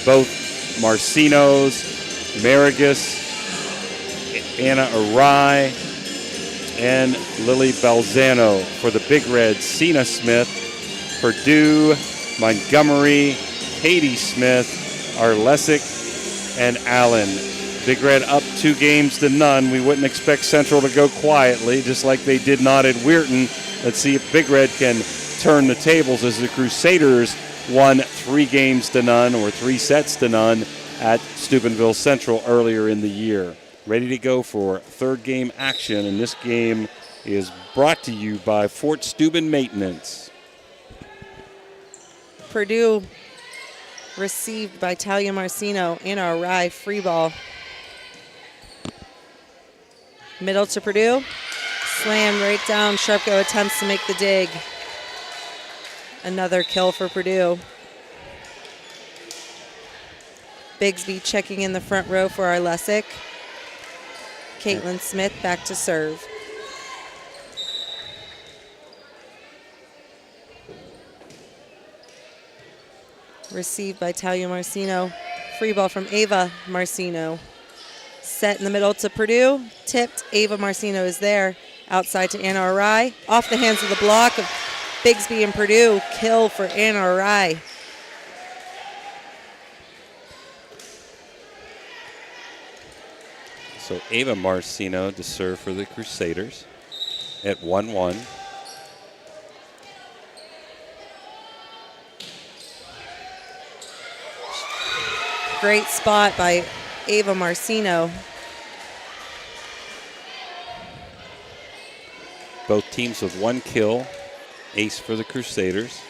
both Marcinos, Marigus, Anna Arai, and Lily Balzano. For the Big Red, Cena Smith, Purdue, Montgomery, Katie Smith, Arlesic, and Allen. Big Red up 2-0. We wouldn't expect Central to go quietly, just like they did not at Weirton. Let's see if Big Red can turn the tables as the Crusaders won 3-0 or 3 sets to none at Steubenville Central earlier in the year. Ready to go for third game action, and this game is brought to you by Fort Steuben Maintenance. Purdue received by Talia Marcino in our Rye free ball. Middle to Purdue. Slam right down. Sharpko attempts to make the dig. Another kill for Purdue. Bigsby checking in the front row for Arlesic. Caitlin Smith back to serve. Received by Talia Marcino. Free ball from Ava Marcino. Set in the middle to Purdue. Tipped. Ava Marcino is there. Outside to Anna Arai. Off the hands of the block of Bigsby and Purdue. Kill for Anna Arai. So Ava Marcino to serve for the Crusaders at 1-1. Great spot by Ava Marcino. Both teams with 1 kill. Ace for the Crusaders.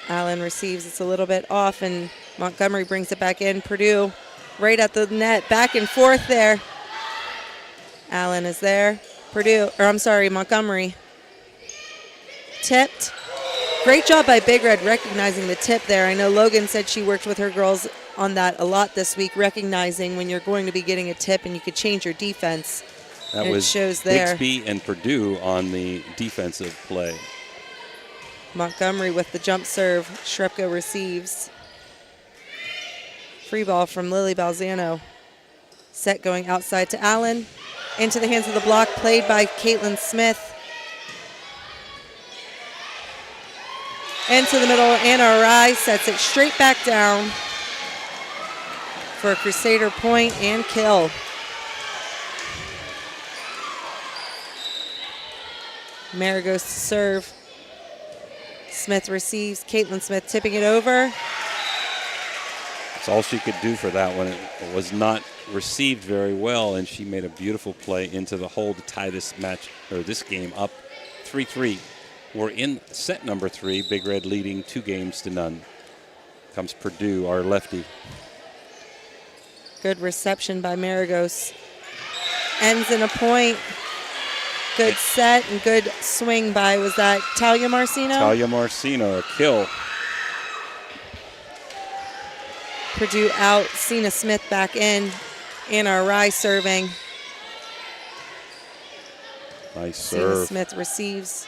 Allen receives. It's a little bit off, and Montgomery brings it back in. Purdue right at the net. Back and forth there. Allen is there. Montgomery. Tipped. Great job by Big Red recognizing the tip there. I know Logan said she worked with her girls on that a lot this week, recognizing when you're going to be getting a tip and you could change your defense. That was Bigsby and Purdue on the defensive play. Montgomery with the jump serve. Shrepko receives. Free ball from Lily Balzano. Set going outside to Allen. Into the hands of the block, played by Caitlin Smith. Into the middle, Anna Arai sets it straight back down for a Crusader point and kill. Mara goes to serve. Smith receives. Caitlin Smith tipping it over. That's all she could do for that one. It was not received very well, and she made a beautiful play into the hole to tie this match, or this game, up 3-3. We're in set number 3. Big Red leading 2-0. Comes Purdue, our lefty. Good reception by Maragos. Ends in a point. Good set and good swing by, was that Talia Marcino? Talia Marcino, a kill. Purdue out, Cena Smith back in. Anna Arai serving. Nice serve. Cena Smith receives.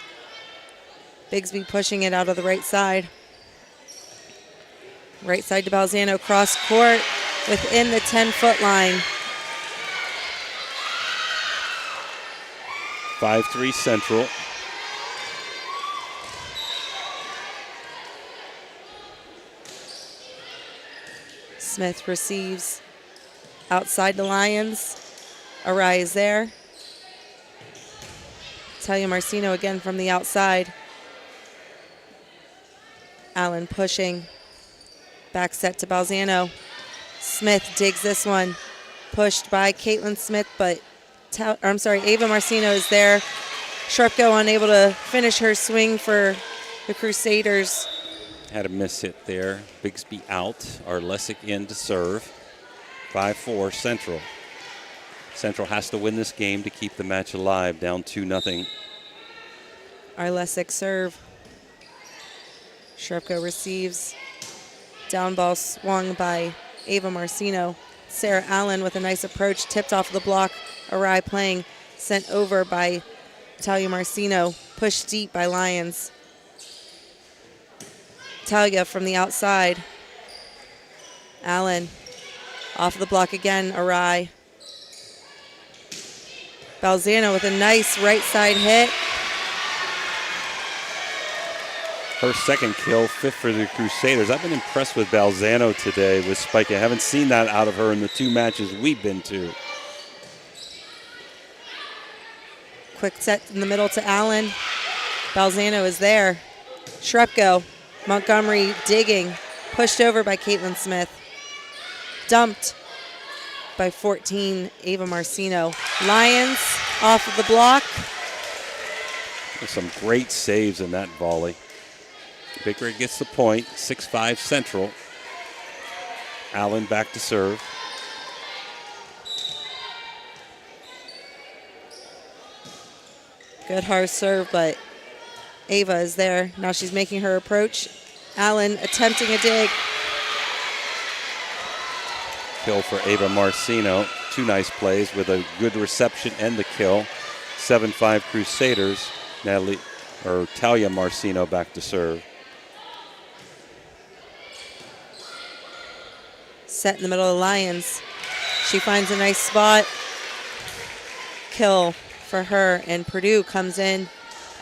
Bigsby pushing it out of the right side. Right side to Balzano, cross court within the 10-foot line. 5-3 Central. Smith receives outside the Lions. Arai is there. Talia Marcino again from the outside. Allen pushing. Back set to Balzano. Smith digs this one. Pushed by Caitlin Smith, but Ava Marcino is there. Shrupko unable to finish her swing for the Crusaders. Had a miss hit there. Bigsby out. Arlesic in to serve. 5-4 Central. Central has to win this game to keep the match alive, down 2-0. Arlesic serve. Shrupko receives. Down ball swung by Ava Marcino. Sarah Allen with a nice approach, tipped off the block. Arai playing, sent over by Talia Marcino. Pushed deep by Lions. Talia from the outside. Allen off the block again, Arai. Balzano with a nice right side hit. Her second kill, 5th for the Crusaders. I've been impressed with Balzano today with spiking. I haven't seen that out of her in the 2 matches we've been to. Quick set in the middle to Allen. Balzano is there. Shrupko. Montgomery digging. Pushed over by Caitlin Smith. Dumped by 14, Ava Marcino. Lions off of the block. There's some great saves in that volley. Big Red gets the point, 6-5 Central. Allen back to serve. Good hard serve, but Ava is there. Now she's making her approach. Allen attempting a dig. Kill for Ava Marcino. 2 nice plays with a good reception and the kill. 7-5 Crusaders. Talia Marcino back to serve. Set in the middle of the Lions. She finds a nice spot. Kill for her, and Purdue comes in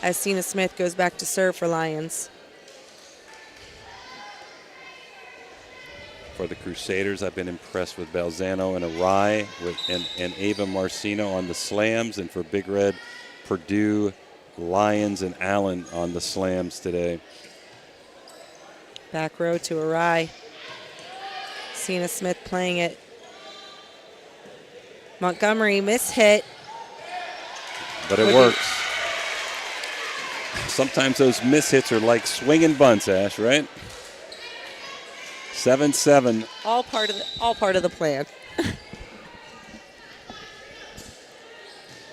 as Cena Smith goes back to serve for Lions. For the Crusaders, I've been impressed with Balzano and Arai and Ava Marcino on the slams, and for Big Red, Purdue, Lions, and Allen on the slams today. Back row to Arai. Cena Smith playing it. Montgomery mishit. But it works. Sometimes those mishits are like swinging bunts, Ash, right? 7-7. All part of the plan.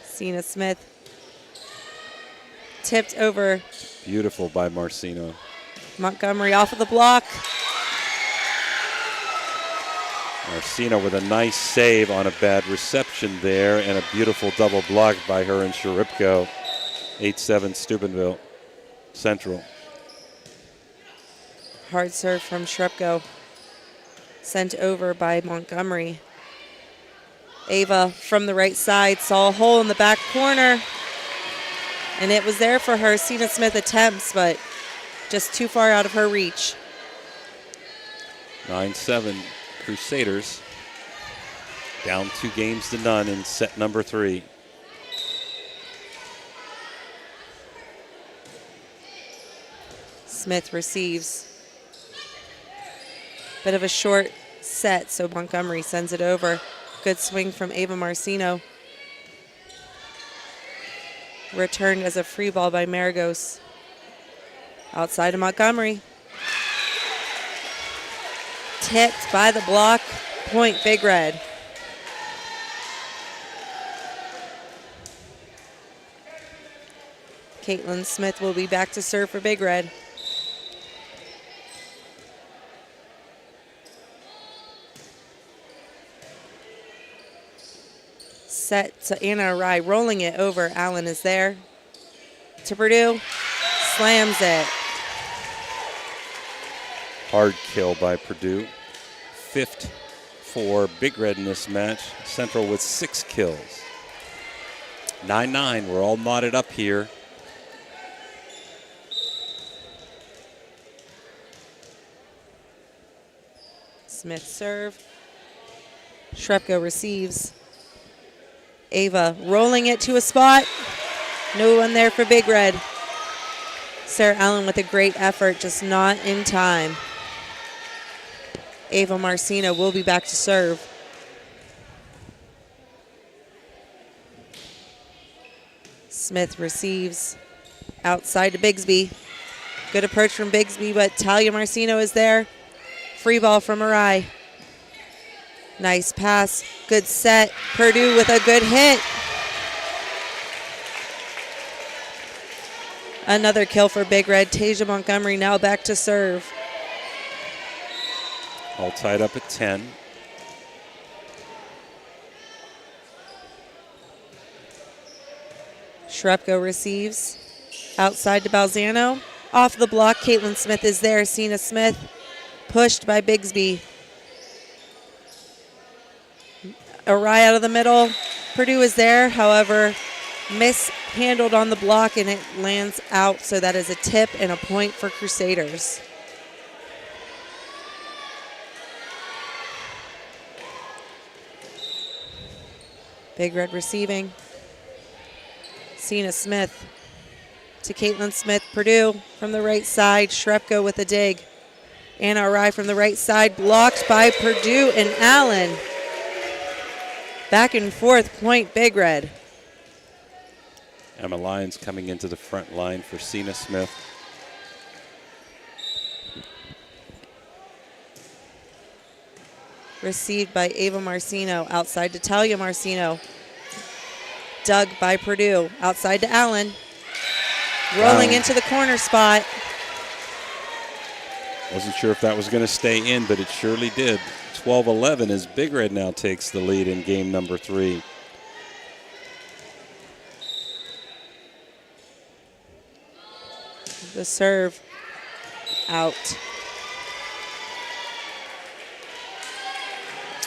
Cena Smith tipped over. Beautiful by Marcino. Montgomery off of the block. Marcino with a nice save on a bad reception there, and a beautiful double block by her and Sharipko. 8-7 Steubenville Central. Hard serve from Shrupko. Sent over by Montgomery. Ava from the right side saw a hole in the back corner, and it was there for her. Cena Smith attempts, but just too far out of her reach. 9-7 Crusaders. Down 2-0 in set number 3. Smith receives. Bit of a short set, so Montgomery sends it over. Good swing from Ava Marcino. Returned as a free ball by Maragos. Outside of Montgomery. Tipped by the block. Point Big Red. Caitlin Smith will be back to serve for Big Red. Set to Anna Arai, rolling it over. Allen is there. To Purdue. Slams it. Hard kill by Purdue. 5th for Big Red in this match. Central with 6 kills. 9-9. We're all knotted up here. Smith serve. Shrepko receives. Ava rolling it to a spot. No one there for Big Red. Sarah Allen with a great effort, just not in time. Ava Marcino will be back to serve. Smith receives outside to Bigsby. Good approach from Bigsby, but Talia Marcino is there. Free ball from Arai. Nice pass, good set. Purdue with a good hit. Another kill for Big Red. Tasia Montgomery now back to serve. All tied up at 10. Shrepko receives. Outside to Balzano. Off the block, Caitlin Smith is there. Cena Smith pushed by Bigsby. Arai out of the middle. Purdue is there, however, mishandled on the block and it lands out, so that is a tip and a point for Crusaders. Big Red receiving. Cena Smith to Caitlin Smith. Purdue from the right side. Shrepko with a dig. Anna Arai from the right side, blocked by Purdue and Allen. Back and forth, point Big Red. Emma Lyons coming into the front line for Cena Smith. Received by Ava Marcino, outside to Talia Marcino. Dug by Purdue, outside to Allen. Rolling into the corner spot. Wasn't sure if that was going to stay in, but it surely did. 12-11 as Big Red now takes the lead in game number 3. The serve out.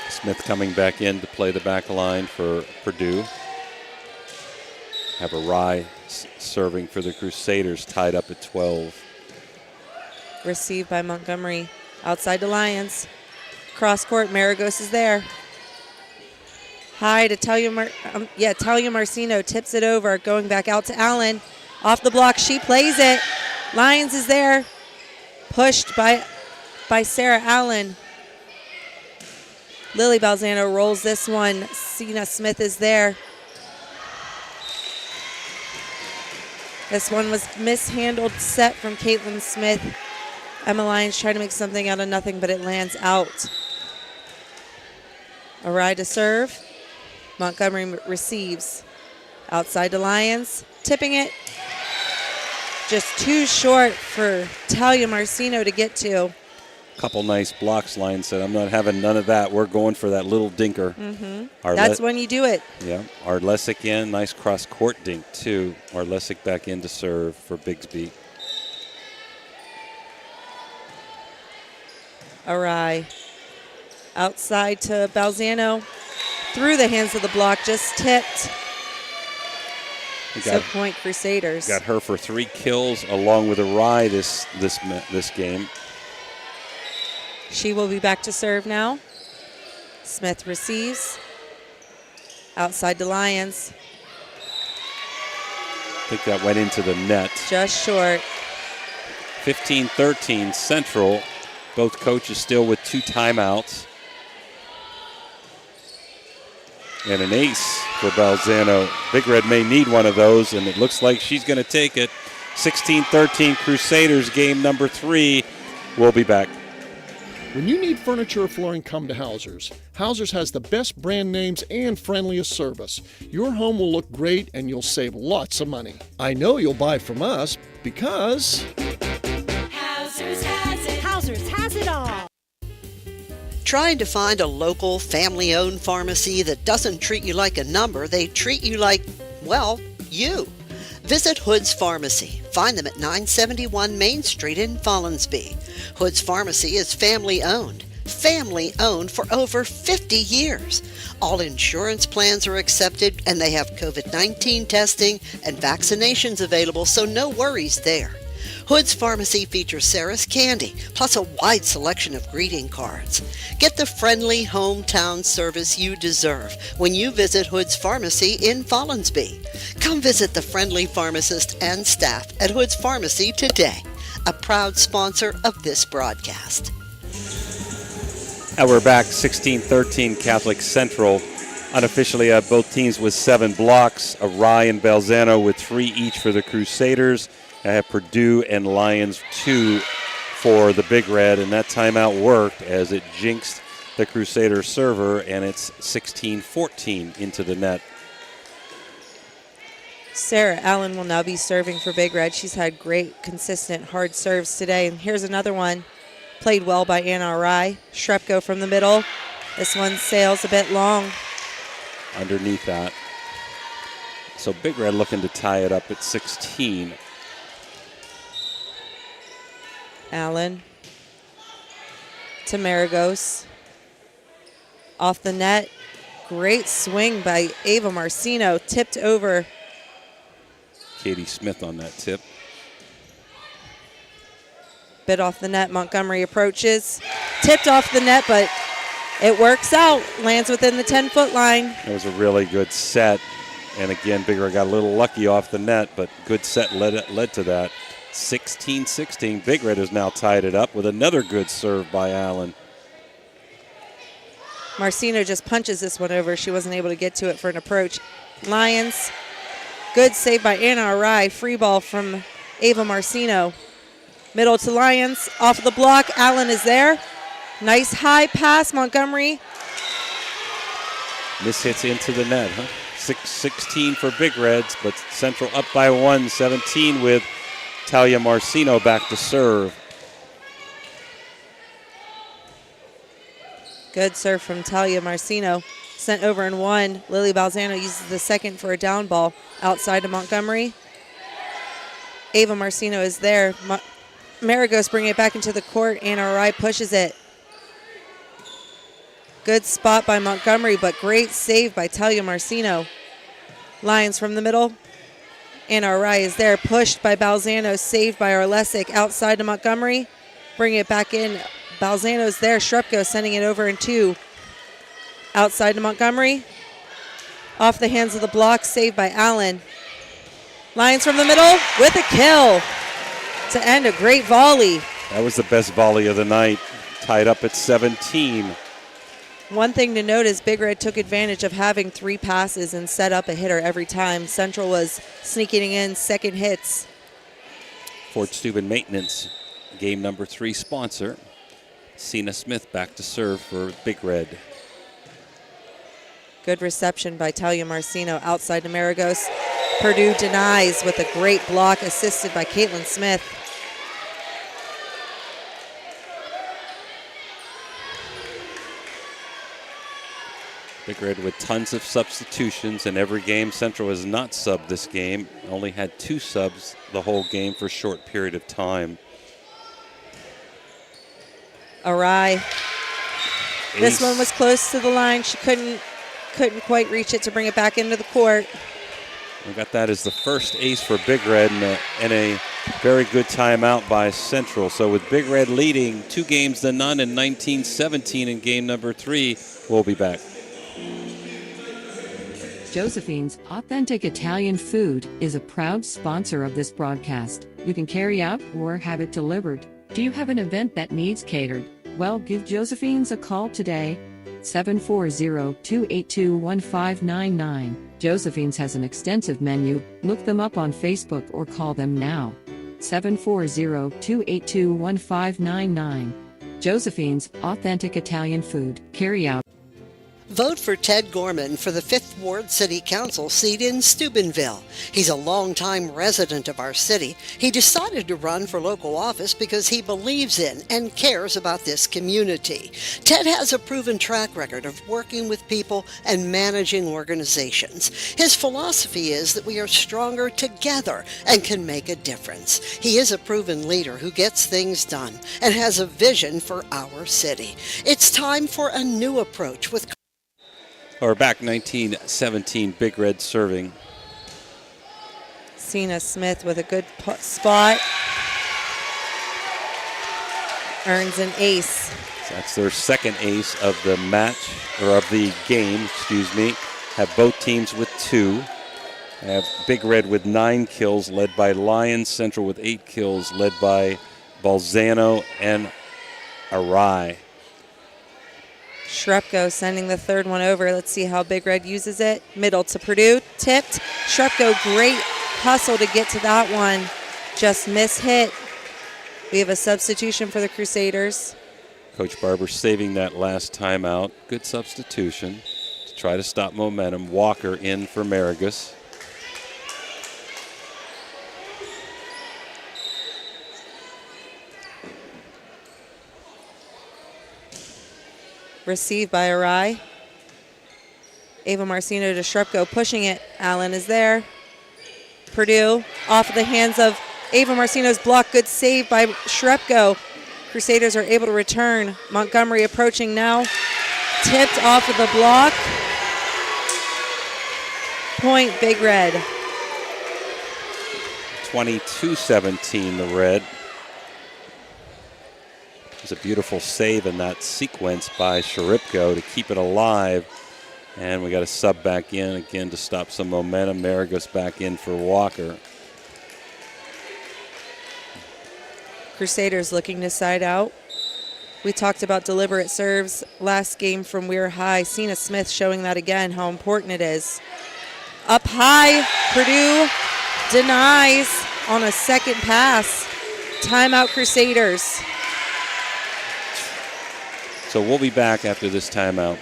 Smith coming back in to play the back line for Purdue. Have Arai serving for the Crusaders, tied up at 12. Received by Montgomery. Outside to Lyons. Cross court, Maragos is there. High to Talia Marcino tips it over, going back out to Allen. Off the block, she plays it. Lyons is there. Pushed by Sarah Allen. Lily Balzano rolls this one. Cena Smith is there. This one was mishandled set from Caitlin Smith. Emma Lyons trying to make something out of nothing, but it lands out. Arai to serve. Montgomery receives. Outside to Lyons. Tipping it. Just too short for Talia Marcino to get to. Couple nice blocks, Lyons said. I'm not having none of that. We're going for that little dinker. That's when you do it. Yeah. Arlesic in. Nice cross-court dink, too. Arlesic back in to serve for Bigsby. Arai. Outside to Balzano. Through the hands of the block, just tipped. So point Crusaders. Got her for 3 kills along with Arai this game. She will be back to serve now. Smith receives. Outside to Lyons. I think that went into the net. Just short. 15-13 Central. Both coaches still with 2 timeouts. And an ace for Balzano. Big Red may need one of those, and it looks like she's going to take it. 16-13 Crusaders, game number 3. We'll be back. When you need furniture or flooring, come to Hauser's. Hauser's has the best brand names and friendliest service. Your home will look great and you'll save lots of money. I know you'll buy from us because... Hauser's has it. Hauser's has it all. Trying to find a local, family-owned pharmacy that doesn't treat you like a number, they treat you like, well, you. Visit Hood's Pharmacy. Find them at 971 Main Street in Follinsby. Hood's Pharmacy is family-owned. family owned for over 50 years. All insurance plans are accepted and they have COVID-19 testing and vaccinations available, so no worries there. Hood's Pharmacy features Sarah's Candy, plus a wide selection of greeting cards. Get the friendly hometown service you deserve when you visit Hood's Pharmacy in Follinsby. Come visit the friendly pharmacist and staff at Hood's Pharmacy today, a proud sponsor of this broadcast. And we're back, 16-13 Catholic Central. Unofficially, both teams with 7 blocks. Rye and Balzano with 3 each for the Crusaders. I have Purdue and Lions 2 for the Big Red, and that timeout worked as it jinxed the Crusader server, and it's 16-14 into the net. Sarah Allen will now be serving for Big Red. She's had great, consistent, hard serves today. And here's another one. Played well by Anna Rye. Shrepko from the middle. This one sails a bit long. Underneath that. So Big Red looking to tie it up at 16. Allen to Maragos. Off the net. Great swing by Ava Marcino. Tipped over. Katie Smith on that tip. Bit off the net. Montgomery approaches. Tipped off the net, but it works out. Lands within the 10-foot line. It was a really good set. And again, Big Red got a little lucky off the net, but good set led to that. 16-16. Big Red has now tied it up with another good serve by Allen. Marcino just punches this one over. She wasn't able to get to it for an approach. Lions. Good save by Anna Rye. Free ball from Ava Marcino. Middle to Lions. Off the block. Allen is there. Nice high pass. Montgomery. This hits into the net, huh? 6-16 for Big Reds, but Central up by 1, 17 with Talia Marcino back to serve. Good serve from Talia Marcino. Sent over in 1. Lily Balzano uses the second for a down ball outside to Montgomery. Ava Marcino is there. Maragos bringing it back into the court. Anna Rye pushes it. Good spot by Montgomery, but great save by Talia Marcino. Lions from the middle. Anna Rye is there, pushed by Balzano, saved by Arlesic, outside to Montgomery. Bringing it back in. Balzano's there. Shrepko sending it over in 2. Outside to Montgomery. Off the hands of the block, saved by Allen. Lions from the middle with a kill to end a great volley. That was the best volley of the night. Tied up at 17. One thing to note is Big Red took advantage of having 3 passes and set up a hitter every time. Central was sneaking in second hits. Fort Steuben Maintenance, game number 3 sponsor. Cena Smith back to serve for Big Red. Good reception by Talia Marcino outside to Maragos. Purdue denies with a great block assisted by Caitlin Smith. Big Red with tons of substitutions in every game. Central has not subbed this game. Only had 2 subs the whole game for a short period of time. Arai. This one was close to the line. She couldn't quite reach it to bring it back into the court. We got that as the first ace for Big Red and a very good timeout by Central. So with Big Red leading 2 games to none in 19-17 in game number 3, we'll be back. Josephine's Authentic Italian Food is a proud sponsor of this broadcast. You can carry out or have it delivered. Do you have an event that needs catered? Well, give Josephine's a call today. 740-282-1599. Josephine's has an extensive menu. Look them up on Facebook or call them now. 740-282-1599. Josephine's Authentic Italian Food. Carry out. Vote for Ted Gorman for the 5th Ward City Council seat in Steubenville. He's a longtime resident of our city. He decided to run for local office because he believes in and cares about this community. Ted has a proven track record of working with people and managing organizations. His philosophy is that we are stronger together and can make a difference. He is a proven leader who gets things done and has a vision for our city. It's time for a new approach with Or back 1917, Big Red serving. Cena Smith with a good spot. Earns an ace. So that's their second ace of the match, or of the game, excuse me. Have both teams with 2. Have Big Red with 9 kills, led by Lions. Central with 8 kills, led by Balzano and Arai. Shrepko sending the third one over. Let's see how Big Red uses it. Middle to Purdue, tipped. Shrepko, great hustle to get to that one. Just miss-hit. We have a substitution for the Crusaders. Coach Barber saving that last timeout. Good substitution to try to stop momentum. Walker in for Marigus. Received by Arai. Ava Marcino to Shrepko, pushing it. Allen is there. Purdue off of the hands of Ava Marcino's block. Good save by Shrepko. Crusaders are able to return. Montgomery approaching now. Tipped off of the block. Point, Big Red. 22-17, the Red. It was a beautiful save in that sequence by Shrepko to keep it alive. And we got a sub back in again to stop some momentum. Marigus back in for Walker. Crusaders looking to side out. We talked about deliberate serves last game from Weir High. Cena Smith showing that again, how important it is. Up high, Purdue denies on a second pass. Timeout, Crusaders. So we'll be back after this timeout.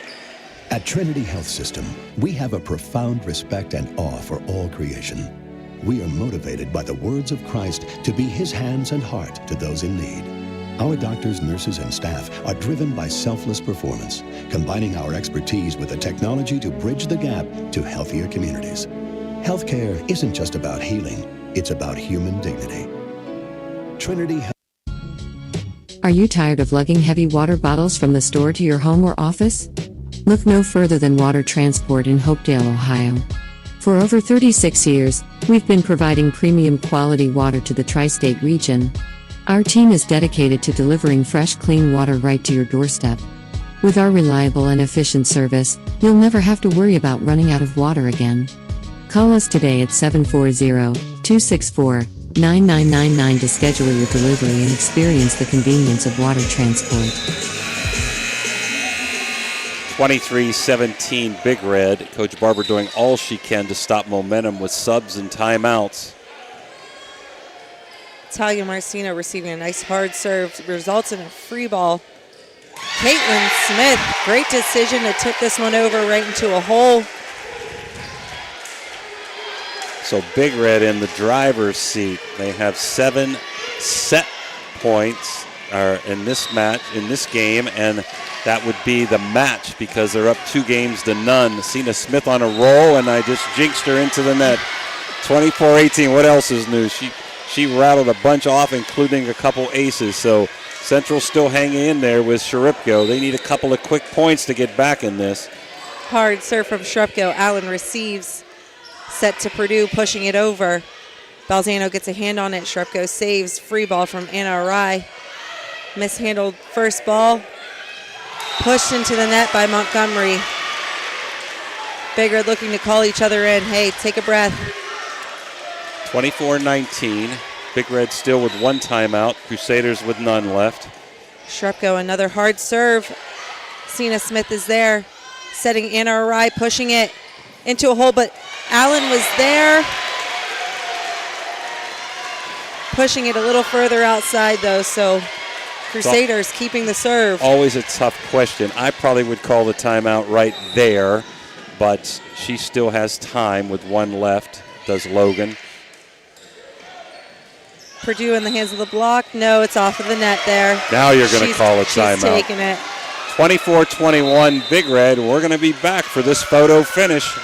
At Trinity Health System, we have a profound respect and awe for all creation. We are motivated by the words of Christ to be his hands and heart to those in need. Our doctors, nurses, and staff are driven by selfless performance, combining our expertise with the technology to bridge the gap to healthier communities. Healthcare isn't just about healing, it's about human dignity. Trinity Health. Are you tired of lugging heavy water bottles from the store to your home or office? Look no further than Water Transport in Hopedale, Ohio. For over 36 years, we've been providing premium quality water to the tri-state region. Our team is dedicated to delivering fresh, clean water right to your doorstep. With our reliable and efficient service, you'll never have to worry about running out of water again. Call us today at 740-264-9999 to schedule your delivery and experience the convenience of water transport. 23-17 Big Red. Coach Barber doing all she can to stop momentum with subs and timeouts. Talia Marcino receiving a nice hard serve, results in a free ball. Caitlin Smith, great decision to tip this one over right into a hole. So Big Red in the driver's seat. They have 7 set points in this match, in this game, and that would be the match because they're up 2-0. Cena Smith on a roll, and I just jinxed her into the net. 24-18. What else is new? She rattled a bunch off, including a couple aces. So Central still hanging in there with Shrepko. They need a couple of quick points to get back in this. Hard serve from Shrepko. Allen receives. Set to Purdue, pushing it over. Balzano gets a hand on it. Shrepko saves. Free ball from Anna Arai. Mishandled first ball. Pushed into the net by Montgomery. Big Red looking to call each other in. Hey, take a breath. 24-19. Big Red still with 1 timeout. Crusaders with none left. Shrepko, another hard serve. Cena Smith is there. Setting Anna Arai, pushing it into a hole, but Allen was there. Pushing it a little further outside, though, so Crusaders keeping the serve. Always a tough question. I probably would call the timeout right there, but she still has time with one left, does Logan. Purdue in the hands of the block. No, it's off of the net there. Now you're going to call a timeout. She's taking it. 24-21 Big Red. We're going to be back for this photo finish.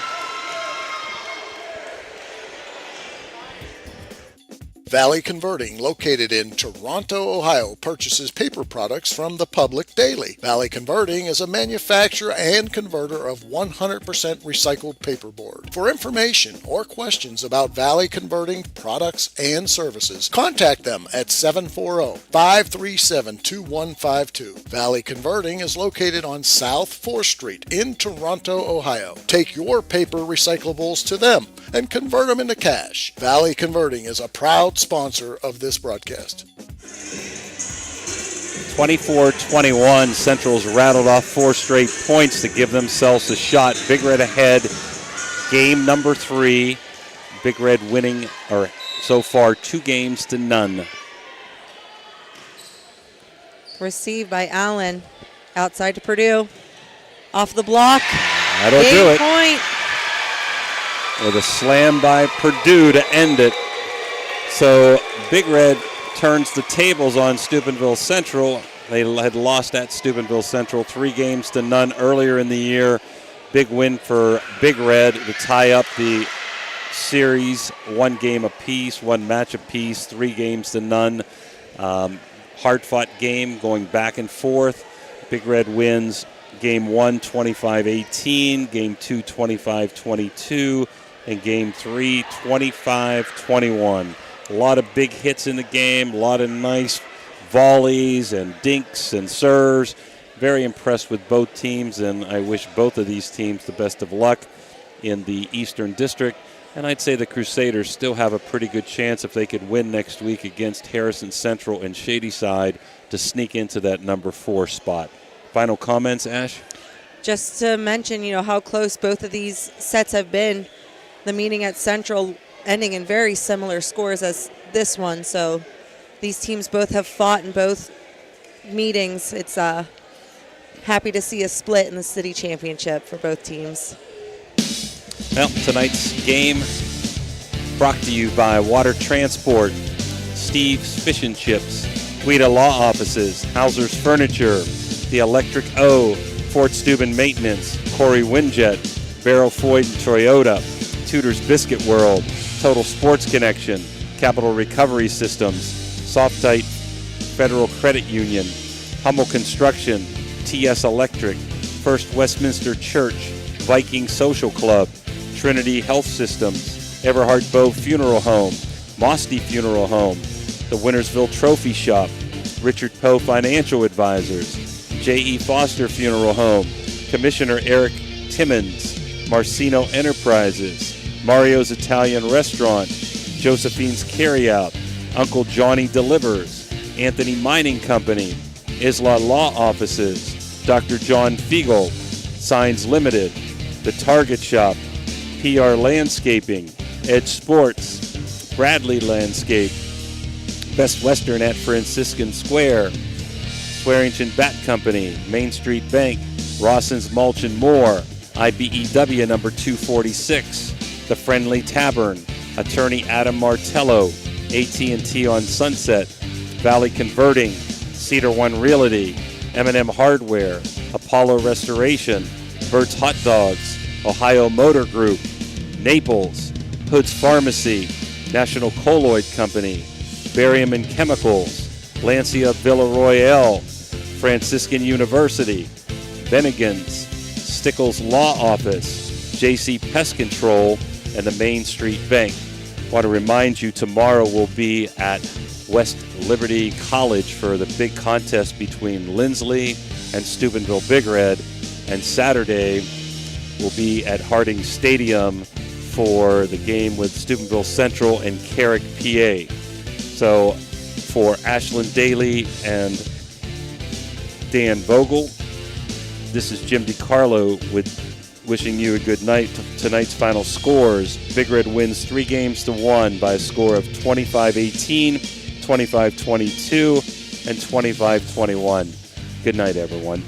Valley Converting, located in Toronto, Ohio, purchases paper products from the public daily. Valley Converting is a manufacturer and converter of 100% recycled paperboard. For information or questions about Valley Converting products and services, contact them at 740-537-2152. Valley Converting is located on South 4th Street in Toronto, Ohio. Take your paper recyclables to them and convert them into cash. Valley Converting is a proud sponsor of this broadcast. 24-21, Central's rattled off 4 straight points to give themselves a shot. Big Red ahead, game number 3. Big Red winning, or so far 2-0. Received by Allen, outside to Purdue. Off the block. That'll Game do it. Point. With a slam by Purdue to end it. So Big Red turns the tables on Steubenville Central. They had lost at Steubenville Central 3-0 earlier in the year. Big win for Big Red to tie up the series, 1 game apiece, 1 match apiece, 3-0. Hard-fought game going back and forth. Big Red wins game 1, 25-18, game 2, 25-22, and game 3, 25-21. A lot of big hits in the game, a lot of nice volleys and dinks and serves. Very impressed with both teams, and I wish both of these teams the best of luck in the Eastern District. And I'd say the Crusaders still have a pretty good chance if they could win next week against Harrison Central and Shadyside to sneak into that number 4 spot. Final comments, Ash? Just to mention, how close both of these sets have been. The meeting at Central ending in very similar scores as this one. So these teams both have fought in both meetings. It's happy to see a split in the city championship for both teams. Well, tonight's game brought to you by Water Transport, Steve's Fish and Chips, Guida Law Offices, Hauser's Furniture, The Electric O, Fort Steuben Maintenance, Corey Winjet, Barrow Floyd and Toyota, Tudor's Biscuit World, Total Sports Connection, Capital Recovery Systems, Softite Federal Credit Union, Hummel Construction, TS Electric, First Westminster Church, Viking Social Club, Trinity Health Systems, Everhart Bow Funeral Home, Mosty Funeral Home, the Wintersville Trophy Shop, Richard Poe Financial Advisors, J.E. Foster Funeral Home, Commissioner Eric Timmons, Marcino Enterprises, Mario's Italian Restaurant, Josephine's Carryout, Uncle Johnny Delivers, Anthony Mining Company, Isla Law Offices, Dr. John Fiegel, Signs Limited, The Target Shop, PR Landscaping, Edge Sports, Bradley Landscape, Best Western at Franciscan Square, Swearington Bat Company, Main Street Bank, Rawson's Mulch and More, IBEW number 246, The Friendly Tavern, Attorney Adam Martello, AT&T on Sunset, Valley Converting, Cedar One Realty, M&M Hardware, Apollo Restoration, Bert's Hot Dogs, Ohio Motor Group, Naples, Hood's Pharmacy, National Colloid Company, Barium and Chemicals, Lancia Villaroyale, Franciscan University, Bennigan's, Stickles Law Office, JC Pest Control, and the Main Street Bank. I want to remind you tomorrow we'll be at West Liberty College for the big contest between Lindsley and Steubenville Big Red, and Saturday we'll be at Harding Stadium for the game with Steubenville Central and Carrick, PA. So for Ashlyn Daly and Dan Vogel, this is Jim DiCarlo with wishing you a good night. Tonight's final scores: Big Red wins 3-1 by a score of 25-18, 25-22, and 25-21. Good night, everyone.